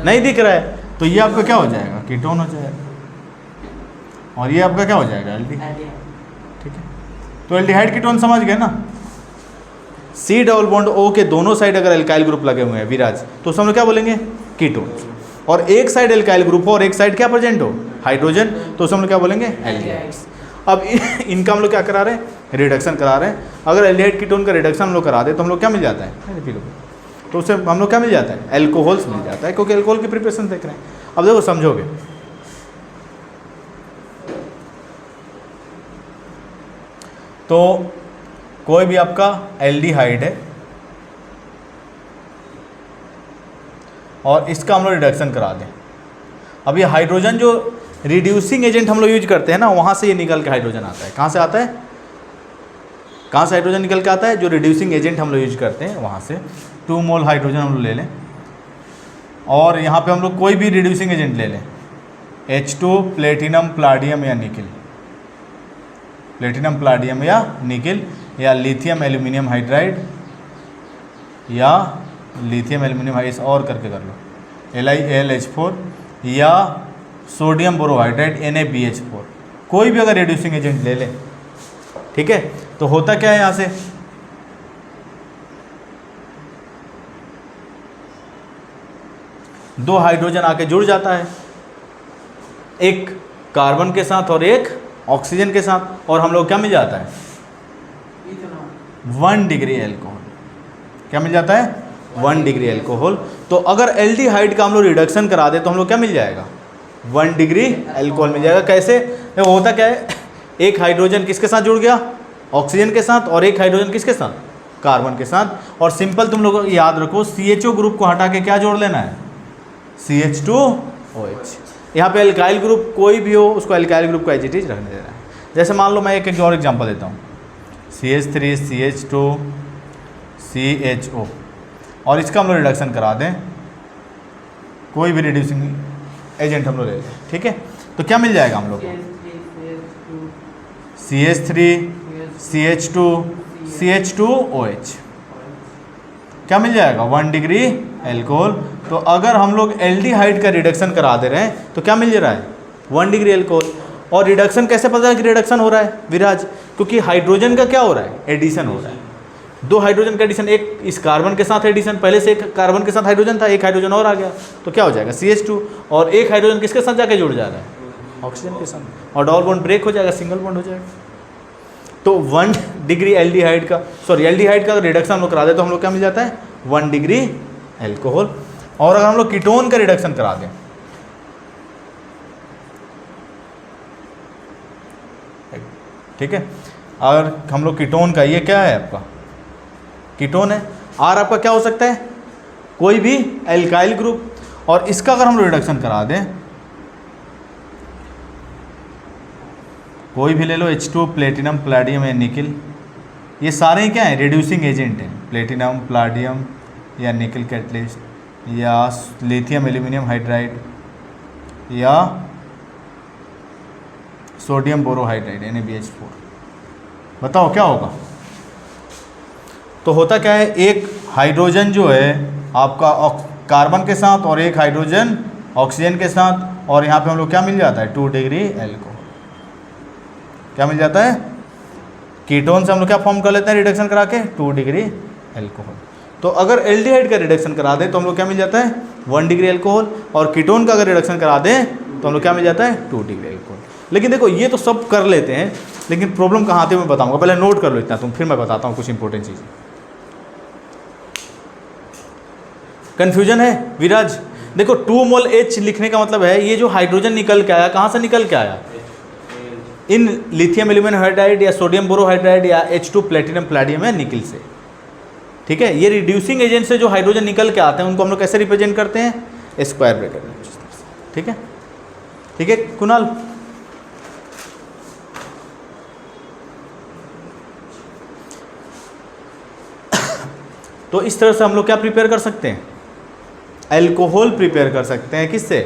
नहीं दिख रहा है, तो ये आपका क्या हो जाएगा, कीटोन हो जाएगा, और ये आपका क्या हो जाएगा, एल्डिहाइड। ठीक है, तो एल्डिहाइड कीटोन समझ गए ना। सी डबल बॉन्ड ओ के दोनों साइड अगर एल्काइल ग्रुप लगे हुए हैं विराज, तो उसे हम लोग क्या बोलेंगे, कीटोन। और एक साइड एल्काइल ग्रुप हो और एक साइड क्या प्रेजेंट हो, हाइड्रोजन, तो उसे हम लोग क्या बोलेंगे, एल्डिहाइड्स। अब इनका हम लोग क्या करा रहे हैं, रिडक्शन करा रहे हैं। अगर एल्डिहाइड कीटोन का रिडक्शन हम लोग करा दे तो हम लोग क्या मिल जाता है, तो उससे हम लोग क्या मिल जाता है, एल्कोहल्स मिल जाता है, क्योंकि एल्कोहल की प्रिपरेशन देख रहे हैं। अब देखो समझोगे, तो कोई भी आपका एल्डिहाइड है और इसका हम लोग रिडक्शन करा दें। अब ये हाइड्रोजन जो रिड्यूसिंग एजेंट हम लोग यूज करते हैं ना, वहाँ से ये निकल के हाइड्रोजन आता है। कहाँ से आता है, कहाँ से हाइड्रोजन निकल के आता है, जो रिड्यूसिंग एजेंट हम लोग यूज करते हैं वहाँ से। 2 मोल हाइड्रोजन हम लोग ले लें और यहाँ पे हम लोग कोई भी रिड्यूसिंग एजेंट ले लें, H2 प्लेटिनम प्लाडियम या निकिल, प्लेटिनम प्लाडियम या निकिल, या लिथियम एल्यूमिनियम हाइड्राइड, या लिथियम एल्यूमिनियम हाइड्राइड और करके कर लो, LiAlH4, या सोडियम बोरोहाइड्राइड NaBH4, कोई भी अगर रिड्यूसिंग एजेंट ले लें। ठीक है, तो होता क्या है, यहाँ से दो हाइड्रोजन आके जुड़ जाता है, एक कार्बन के साथ और एक ऑक्सीजन के साथ, और हम लोग क्या मिल जाता है, 1 डिग्री एल्कोहल। क्या मिल जाता है, 1 डिग्री एल्कोहल। तो अगर एल्डिहाइड का हम लोग रिडक्शन करा दे तो हम लोग क्या मिल जाएगा, 1 डिग्री एल्कोहल मिल जाएगा। कैसे, वो होता क्या है, एक हाइड्रोजन किसके साथ जुड़ गया, ऑक्सीजन के साथ, और एक हाइड्रोजन किसके साथ, कार्बन के साथ। और सिंपल तुम लोग याद रखो, CHO ग्रुप को हटा के क्या जोड़ लेना है, CH2OH। यहाँ पे एल्काइल ग्रुप कोई भी हो उसको एल्काइल ग्रुप को एज इट इज रखने देना है। जैसे मान लो मैं एक और एग्जांपल देता हूँ, CH3 CH2 CHO, और इसका हम लोग रिडक्शन करा दें, कोई भी रिड्यूसिंग एजेंट हम लोग ले लें। ठीक है, तो क्या मिल जाएगा हम लोग को, CH3 CH2 CH2OH, क्या मिल जाएगा, 1 डिग्री एल्कोहल। तो अगर हम लोग एल्डिहाइड का रिडक्शन करा दे रहे हैं तो क्या मिल रहा है, 1 डिग्री एल्कोहल। और रिडक्शन कैसे पता है कि रिडक्शन हो रहा है विराज, क्योंकि हाइड्रोजन का क्या हो रहा है, एडिशन हो रहा है। 2 हाइड्रोजन का एडिशन, एक इस कार्बन के साथ एडिशन, पहले से एक कार्बन के साथ हाइड्रोजन था, एक हाइड्रोजन और आ गया, तो क्या हो जाएगा, CH2, और एक हाइड्रोजन किसके साथ जाके जुड़ जा रहा है, ऑक्सीजन के साथ, और डबल बॉन्ड ब्रेक हो जाएगा, सिंगल बॉन्ड हो जाएगा। तो 1 डिग्री एल्डिहाइड का, सॉरी एल्डिहाइड का रिडक्शन हम लोग करा दे तो हम लोग क्या मिल जाता है, 1 डिग्री एल्कोहल। और अगर हम लोग कीटोन का रिडक्शन करा दें, ठीक है, अगर हम लोग कीटोन का, ये क्या है आपका कीटोन है, आर आपका क्या हो सकता है, कोई भी एल्काइल ग्रुप, और इसका अगर हम लोग रिडक्शन करा दें, कोई भी ले लो, H2 प्लेटिनम प्लाडियम या निकिल, ये सारे ही क्या हैं, रिड्यूसिंग एजेंट हैं, प्लेटिनम प्लाडियम या निकिल कैटलिस्ट, या लिथियम एल्यूमिनियम हाइड्राइड, या सोडियम बोरोहाइड्राइड NaBH4। बताओ क्या होगा, तो होता क्या है, एक हाइड्रोजन जो है आपका कार्बन के साथ और एक हाइड्रोजन ऑक्सीजन के साथ, और यहाँ पे हम लोग क्या मिल जाता है, 2 डिग्री एल्कोहल। क्या मिल जाता है, कीटोन से हम लोग क्या फॉर्म कर लेते हैं रिडक्शन करा के, 2 डिग्री एल्कोहल। तो अगर एल्डिहाइड का रिडक्शन करा दें तो हम लोग क्या मिल जाता है, 1 डिग्री एल्कोहल, और कीटोन का अगर रिडक्शन करा दें तो हम लोग क्या मिल जाता है, 2 डिग्री एल्कोहल। लेकिन देखो ये तो सब कर लेते हैं, लेकिन प्रॉब्लम कहाँ आती है मैं बताऊंगा, पहले नोट कर लो इतना तुम, फिर मैं बताता हूँ कुछ इंपॉर्टेंट चीज़। कन्फ्यूजन है विराज, देखो 2 मोल H लिखने का मतलब है ये जो हाइड्रोजन निकल के आया, कहाँ से निकल के आया, इन लिथियम एल्यूमिनियम हाइड्राइड या सोडियम बोरोहाइड्राइड या H2 प्लेटिनम प्लाडियम या निकिल से। ठीक है, ये रिड्यूसिंग एजेंट से जो हाइड्रोजन निकल के आते हैं उनको हम लोग कैसे रिप्रेजेंट करते हैं, स्क्वायर ब्रैकेट में। ठीक है, ठीक है कुणाल, तो इस तरह से हम लोग क्या प्रिपेयर कर सकते हैं, एल्कोहल प्रिपेयर कर सकते हैं। किससे,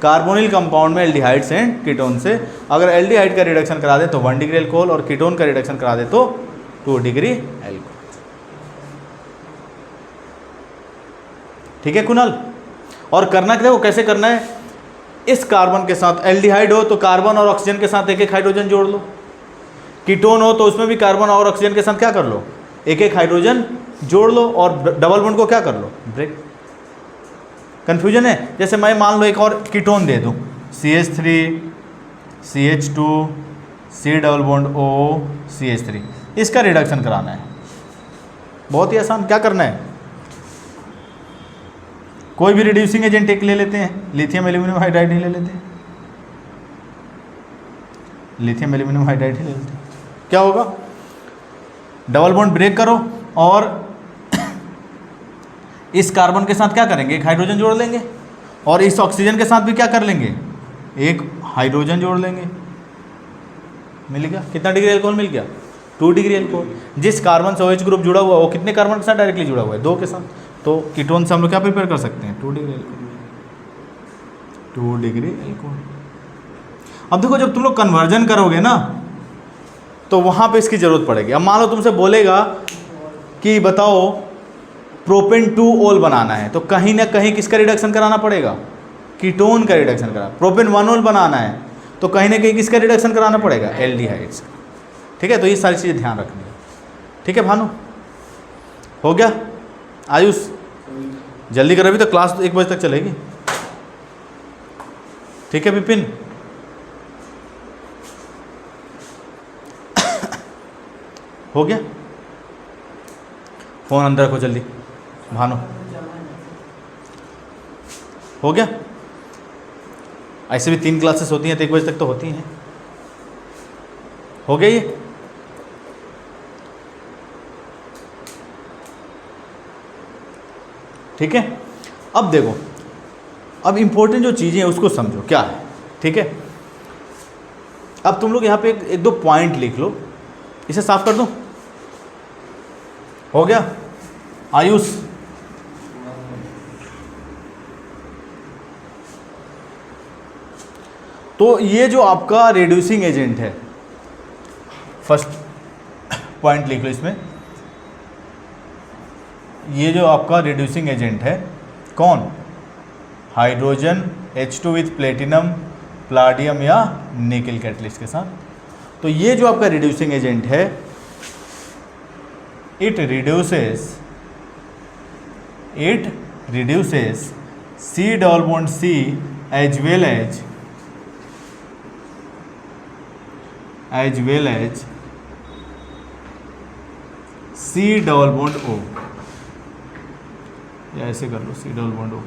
कार्बोनिल कंपाउंड में एल्डिहाइड्स एंड कीटोन से। अगर एल्डिहाइड का रिडक्शन करा दे तो 1 डिग्री एल्कोहल, और कीटोन का रिडक्शन करा दे तो 2 डिग्री एल्कोहल। ठीक है कुणाल, और करना क्या, वो कैसे करना है, इस कार्बन के साथ एल्डिहाइड हो तो कार्बन और ऑक्सीजन के साथ एक एक हाइड्रोजन जोड़ लो, कीटोन हो तो उसमें भी कार्बन और ऑक्सीजन के साथ क्या कर लो, एक एक हाइड्रोजन जोड़ लो, और डबल बॉन्ड को क्या कर लो, ब्रेक। कंफ्यूजन है, जैसे मैं मान लो एक और कीटोन दे दूं, CH3 CH2 C double bond O CH3, इसका रिडक्शन कराना है। बहुत ही आसान, क्या करना है, कोई भी रिड्यूसिंग एजेंट एक ले लेते हैं, लिथियम एल्यूमिनियम हाइड्राइड ही ले लेते हैं, लिथियम एल्यूमिनियम हाइड्राइड ही ले लेते हैं। क्या होगा, डबल बॉन्ड ब्रेक करो, और इस कार्बन के साथ क्या करेंगे, एक हाइड्रोजन जोड़ लेंगे, और इस ऑक्सीजन के साथ भी क्या कर लेंगे, एक हाइड्रोजन जोड़ लेंगे। मिल गया, कितना डिग्री एल्कोहल मिल गया, 2 डिग्री एल्कोहल। जिस कार्बन से OH ग्रुप जुड़ा हुआ है वो कितने कार्बन के साथ डायरेक्टली जुड़ा हुआ है, 2 के साथ। तो कीटोन से हम लोग क्या प्रिपेयर कर सकते हैं, 2 डिग्री एल्कोहल, 2 डिग्री एल्कोहल। अब देखो, जब तुम लोग कन्वर्जन करोगे ना तो वहाँ पे इसकी ज़रूरत पड़ेगी। अब मान लो तुमसे बोलेगा कि बताओ प्रोपेन 2 ओल बनाना है, तो कहीं ना कहीं किसका रिडक्शन कराना पड़ेगा, कीटोन का रिडक्शन कराना। प्रोपेन 1 ओल बनाना है तो कहीं ना कहीं किसका रिडक्शन कराना पड़ेगा, एल्डिहाइड्स का। ठीक है, तो ये सारी चीज़ें ध्यान रखनी है। ठीक है भानु, हो गया। आयुष जल्दी कर, अभी तो क्लास 1 बजे तक चलेगी। ठीक है विपिन, हो गया, फोन अंदर रखो जल्दी। भानु हो गया, ऐसे भी 3 क्लासेस होती हैं तो 1 बजे तक तो होती हैं। हो गया ये, ठीक है। अब देखो, अब इंपॉर्टेंट जो चीज़ें हैं उसको समझो क्या है। ठीक है, अब तुम लोग यहाँ पे एक दो पॉइंट लिख लो, इसे साफ कर दो। हो गया आयुष, तो ये जो आपका रिड्यूसिंग एजेंट है, फर्स्ट पॉइंट लिख लो इसमें, ये जो आपका रिड्यूसिंग एजेंट है कौन, hydrogen H2 with platinum palladium या निकल कैटलिस्ट के साथ। तो ये जो आपका रिड्यूसिंग एजेंट है, it reduces C double bond C as well as C double bond O, या ऐसे कर लो C डबल बॉन्ड O।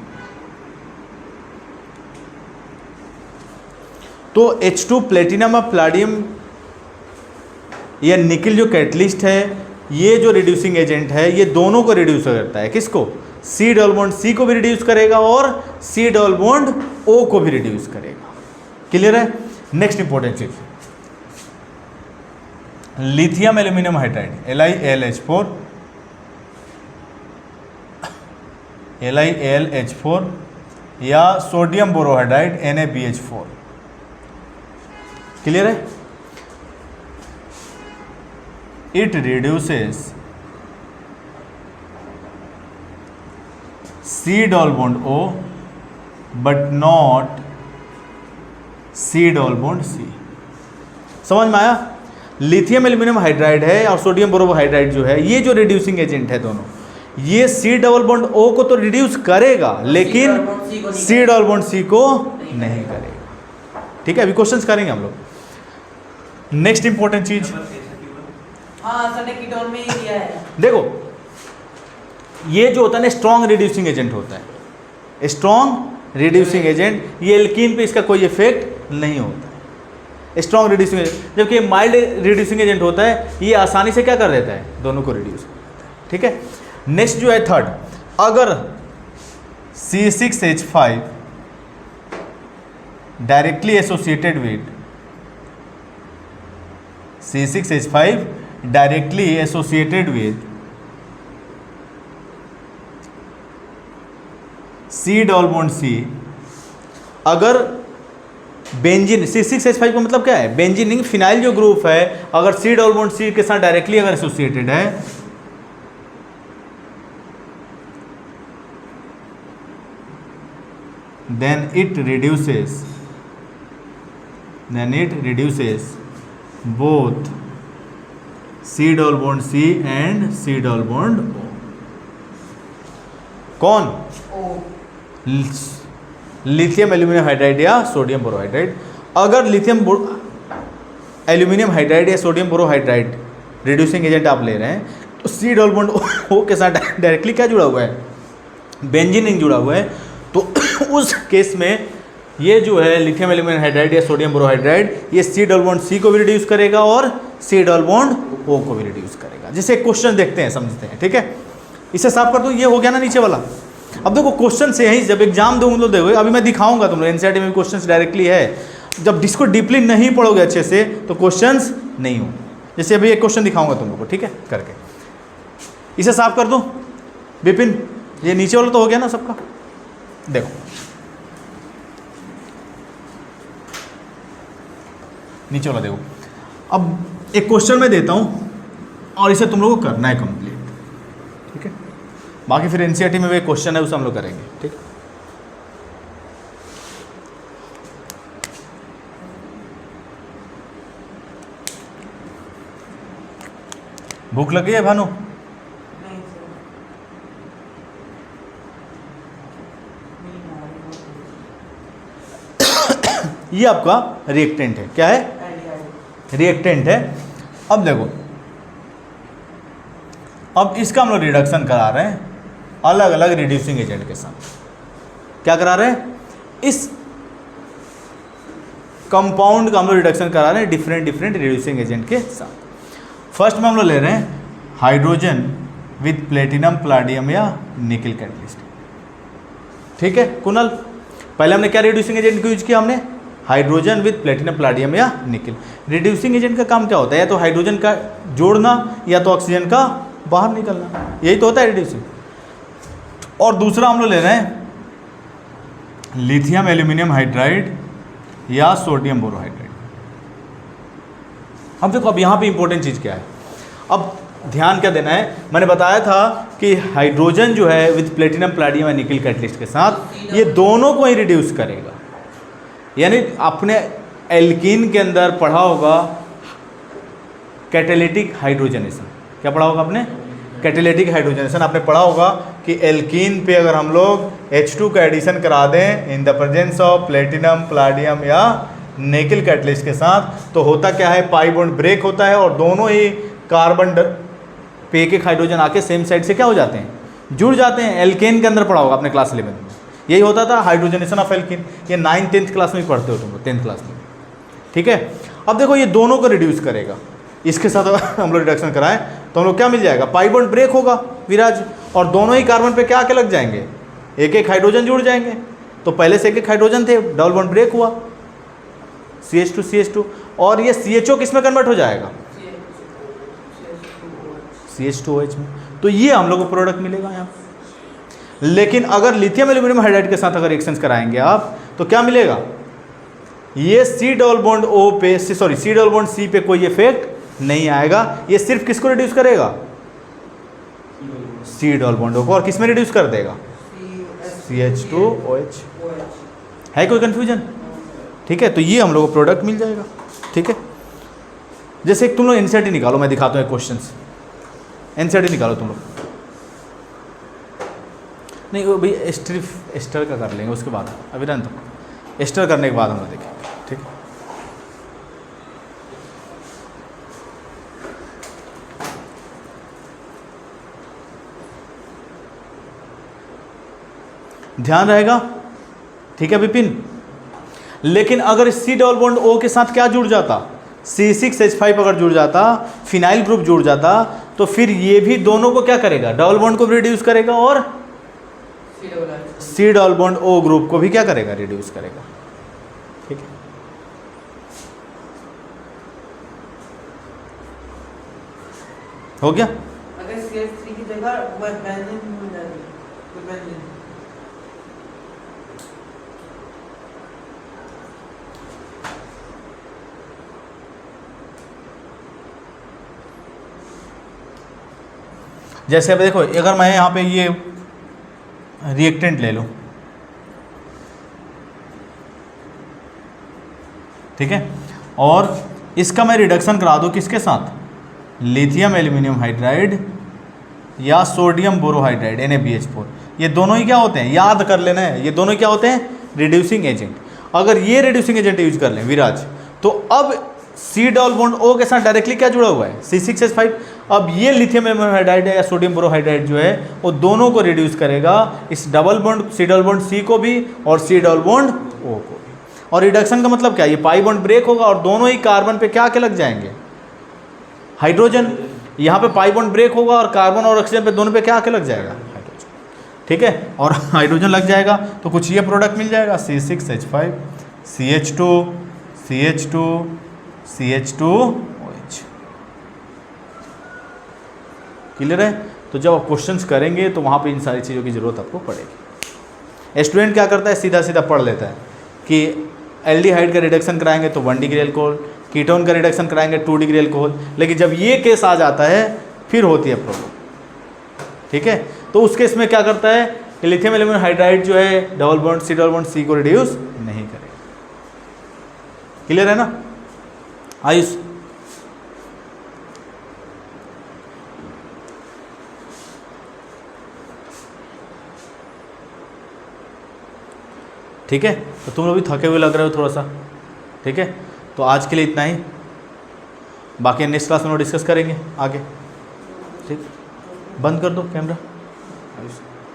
तो H2 प्लेटिनम और प्लाडियम या निकल जो कैटलिस्ट है, ये जो रिड्यूसिंग एजेंट है, ये दोनों को रिड्यूस करता है। किसको, C डबल बॉन्ड C को भी रिड्यूस करेगा और C डबल बॉन्ड O को भी रिड्यूस करेगा। क्लियर है। नेक्स्ट इंपॉर्टेंट चीज, लिथियम एल्यूमिनियम हाइड्राइड LiAlH4 या सोडियम बोरोहाइड्राइड NaBH4। क्लियर है। It reduces C double bond O but not C double bond C। समझ में आया। लिथियम एल्यूमिनियम हाइड्राइड है और सोडियम बोरोहाइड्राइड जो है, ये जो रिड्यूसिंग एजेंट है दोनों, ये C डबल बॉन्ड O को तो रिड्यूस करेगा लेकिन C डबल बॉन्ड C को नहीं करेगा। ठीक है, अभी क्वेश्चंस करेंगे हम लोग। नेक्स्ट इंपॉर्टेंट चीज, हाँ सर ने कीटोन में ही दिया है। देखो ये जो होता है ना, स्ट्रॉन्ग रिड्यूसिंग एजेंट होता है, स्ट्रॉन्ग रिड्यूसिंग एजेंट, ये एल्कीन पे इसका कोई इफेक्ट नहीं होता है, स्ट्रॉन्ग रिड्यूसिंग एजेंट। जबकि माइल्ड रिड्यूसिंग एजेंट होता है, ये आसानी से क्या कर देता है, दोनों को रिड्यूस कर देता है। ठीक है। नेक्स्ट जो है थर्ड, अगर C6H5 directly associated with C6H5 directly associated with C double bond C, अगर बेंजीन C6H5 का मतलब क्या है, बेंजीनिंग फिनाइल जो ग्रुप है अगर सी डबल बॉन्ड सी के साथ डायरेक्टली अगर एसोसिएटेड है then it reduces both C double bond C and C double bond O. कौन? ओ लिथियम एल्यूमिनियम हाइड्राइड या सोडियम बोरोहाइड्राइड। अगर लिथियम एल्यूमिनियम हाइड्राइड या सोडियम बोरोहाइड्राइड रिड्यूसिंग एजेंट आप ले रहे हैं तो सी डबल बॉन्ड O के साथ डायरेक्टली क्या जुड़ा हुआ है, बेंजीनिंग जुड़ा हुआ है, तो उस केस में ये जो है लिथियम एल्यूमिनियम हाइड्राइड या सोडियम बोरोहाइड्राइड ये सी डबल बॉन्ड सी को भी रिड्यूस करेगा और सी डबल बॉन्ड O को भी रिड्यूस करेगा। जैसे क्वेश्चन देखते हैं, समझते हैं, ठीक है। इसे साफ कर दो, ये हो गया ना नीचे वाला। अब देखो क्वेश्चन से यही जब एग्जाम दूंगा तो देखो, अभी मैं दिखाऊंगा तुम लोग एनसीईआरटी में भी क्वेश्चंस डायरेक्टली है, जब जिसको डीपली नहीं पढ़ोगे अच्छे से तो क्वेश्चंस नहीं होंगे। जैसे अभी एक क्वेश्चन दिखाऊंगा तुम लोग को, ठीक है, करके इसे साफ कर दो। विपिन ये नीचे वाला तो हो गया ना सबका, देखो नीचे वाला देखो। अब एक क्वेश्चन मैं देता हूं और इसे तुम लोगों को करना है कंप्लीट, ठीक है। बाकी फिर एनसीईआरटी में भी एक क्वेश्चन है उसे हम लोग करेंगे, ठीक है। भूख लगी है भानु? नहीं सर, नहीं आ रही। ये आपका रिएक्टेंट है, क्या है? रिएक्टेंट है। अब देखो, अब इसका हम लोग रिडक्शन करा रहे हैं अलग अलग रिड्यूसिंग एजेंट के साथ। क्या करा रहे हैं? इस कंपाउंड का हम लोग रिडक्शन करा रहे हैं डिफरेंट रिड्यूसिंग एजेंट के साथ। फर्स्ट में हम लोग ले रहे हैं हाइड्रोजन विद प्लेटिनम प्लाडियम या निकल कैटलिस्ट, ठीक है कुणाल। पहले हमने क्या रिड्यूसिंग एजेंट को यूज किया? हमने हाइड्रोजन विद प्लेटिनम प्लाडियम या निकल। रिड्यूसिंग एजेंट का काम क्या होता है? या तो हाइड्रोजन का जोड़ना या तो ऑक्सीजन का बाहर निकलना, यही तो होता है रिड्यूसिंग। और दूसरा हम लोग ले रहे हैं लिथियम एल्यूमिनियम हाइड्राइड या सोडियम बोरोहाइड्राइड। अब देखो, अब यहाँ पे इंपॉर्टेंट चीज़ क्या है, अब ध्यान क्या देना है। मैंने बताया था कि हाइड्रोजन जो है विद प्लेटिनम प्लाडियम या निकल कैटलिस्ट के साथ ये दोनों को ही रिड्यूस करेगा। यानी आपने एल्कीन के अंदर पढ़ा होगा कैटेलिटिक हाइड्रोजनेशन। क्या पढ़ा होगा आपने? कैटेलिटिक हाइड्रोजनेशन आपने पढ़ा होगा कि एल्कीन पे अगर हम लोग H2 का एडिशन करा दें इन the presence of platinum palladium या निकल कैटलिस्ट के साथ तो होता क्या है, पाई बॉन्ड ब्रेक होता है और दोनों ही कार्बन पे एक हाइड्रोजन आके सेम साइड से क्या हो जाते हैं, जुड़ जाते हैं। एल्केन के अंदर पढ़ा होगा आपने क्लास 11 में, यही होता था हाइड्रोजनेशन ऑफ एल्कीन। ये 9th 10th क्लास में पढ़ते हो तुम लोग, 10th क्लास में, ठीक है। अब देखो, ये दोनों को रिड्यूस करेगा। इसके साथ हम लोग रिडक्शन कराएं तो हम लोग क्या मिल जाएगा, पाई बॉन्ड ब्रेक होगा विराज, और दोनों ही कार्बन पे क्या आके लग जाएंगे, एक एक हाइड्रोजन जुड़ जाएंगे। तो पहले से एक एक हाइड्रोजन थे, डबल बॉन्ड ब्रेक हुआ, CH2 और ये CHO किस में कन्वर्ट हो जाएगा, CH2OH में। तो ये हम लोग को प्रोडक्ट मिलेगा यहाँ। लेकिन अगर लिथियम एल्यूमिनियम हाइड्राइड के साथ अगर रिएक्शंस कराएंगे आप तो क्या मिलेगा, ये सी डबल बॉन्ड C पे कोई इफेक्ट नहीं आएगा। ये सिर्फ किसको रिड्यूस करेगा, सी डबल बॉन्ड O को, और किस में रिड्यूस कर देगा, CH2OH। है कोई कंफ्यूजन? ठीक है, तो ये हम लोग को प्रोडक्ट मिल जाएगा, ठीक है। जैसे एक तुम लोग एनसीईआरटी निकालो, मैं दिखाता हूँ एक क्वेश्चंस। एनसीईआरटी निकालो तुम लोग। नहीं वो भी एस्टर का कर लेंगे उसके बाद, अभी रहने तो एस्टर करने के बाद हम लोग देखेंगे, ठीक है। ध्यान रहेगा, ठीक है विपिन। लेकिन अगर सी डबल बॉन्ड O के साथ क्या जुड़ जाता, C6H5 अगर जुड़ जाता, फिनाइल ग्रुप जुड़ जाता, तो फिर ये भी दोनों को क्या करेगा, डबल बॉन्ड को भी रिड्यूस करेगा और C double bond O group को भी क्या करेगा, रिड्यूस करेगा, ठीक है। हो गया। अगर CH3 की जगह बेंजीन हो जाएगी तो बेंजीन जैसे अब देखो, अगर मैं यहाँ पे ये रिएक्टेंट ले लूँ, ठीक है, और इसका मैं रिडक्शन करा दूँ किसके साथ, लिथियम एल्यूमिनियम हाइड्राइड या सोडियम बोरोहाइड्राइड NaBH4, ये दोनों ही क्या होते हैं, याद कर लेना है, ये दोनों क्या होते हैं, रिड्यूसिंग एजेंट। अगर ये रिड्यूसिंग एजेंट यूज कर लें विराज, तो अब C डबल बॉन्ड O के साथ डायरेक्टली क्या जुड़ा हुआ है, C6H5। अब ये लिथियम एल्यूमिनियम हाइड्राइड है या सोडियम बोरोहाइड्राइड जो है वो दोनों को रिड्यूस करेगा, इस double bond C double bond C को भी और C डबल बॉन्ड O को भी। और रिडक्शन का मतलब क्या, ये पाई बॉन्ड ब्रेक होगा और दोनों ही कार्बन पे क्या के लग जाएंगे, हाइड्रोजन। यहाँ पे पाई बॉन्ड ब्रेक होगा और कार्बन और ऑक्सीजन पे दोनों पे क्या के लग जाएगा, हाइड्रोजन, ठीक है, और हाइड्रोजन लग जाएगा तो कुछ ये प्रोडक्ट मिल जाएगा, C6H5 CH2 CH2 CH2OH। Clear है। तो जब आप क्वेश्चंस करेंगे तो वहाँ पे इन सारी चीज़ों की ज़रूरत आपको पड़ेगी। स्टूडेंट क्या करता है, सीधा सीधा पढ़ लेता है कि एल्डिहाइड का रिडक्शन कराएंगे तो 1 डिग्री अल्कोहल, कीटोन का रिडक्शन कराएंगे 2 डिग्री अल्कोहल, लेकिन जब ये केस आ जाता है फिर होती है प्रॉब्लम, ठीक है। तो उस केस में क्या करता है कि लिथियम एल्यूमिनियम हाइड्राइड जो है double bond C double bond C को रिड्यूस नहीं करेगा। क्लियर है ना आयुष। ठीक है, तो तुम लोग भी थके हुए लग रहे हो थोड़ा सा, ठीक है। तो आज के लिए इतना ही, बाकी नेक्स्ट क्लास में डिस्कस करेंगे आगे, ठीक। बंद कर दो कैमरा आयुष।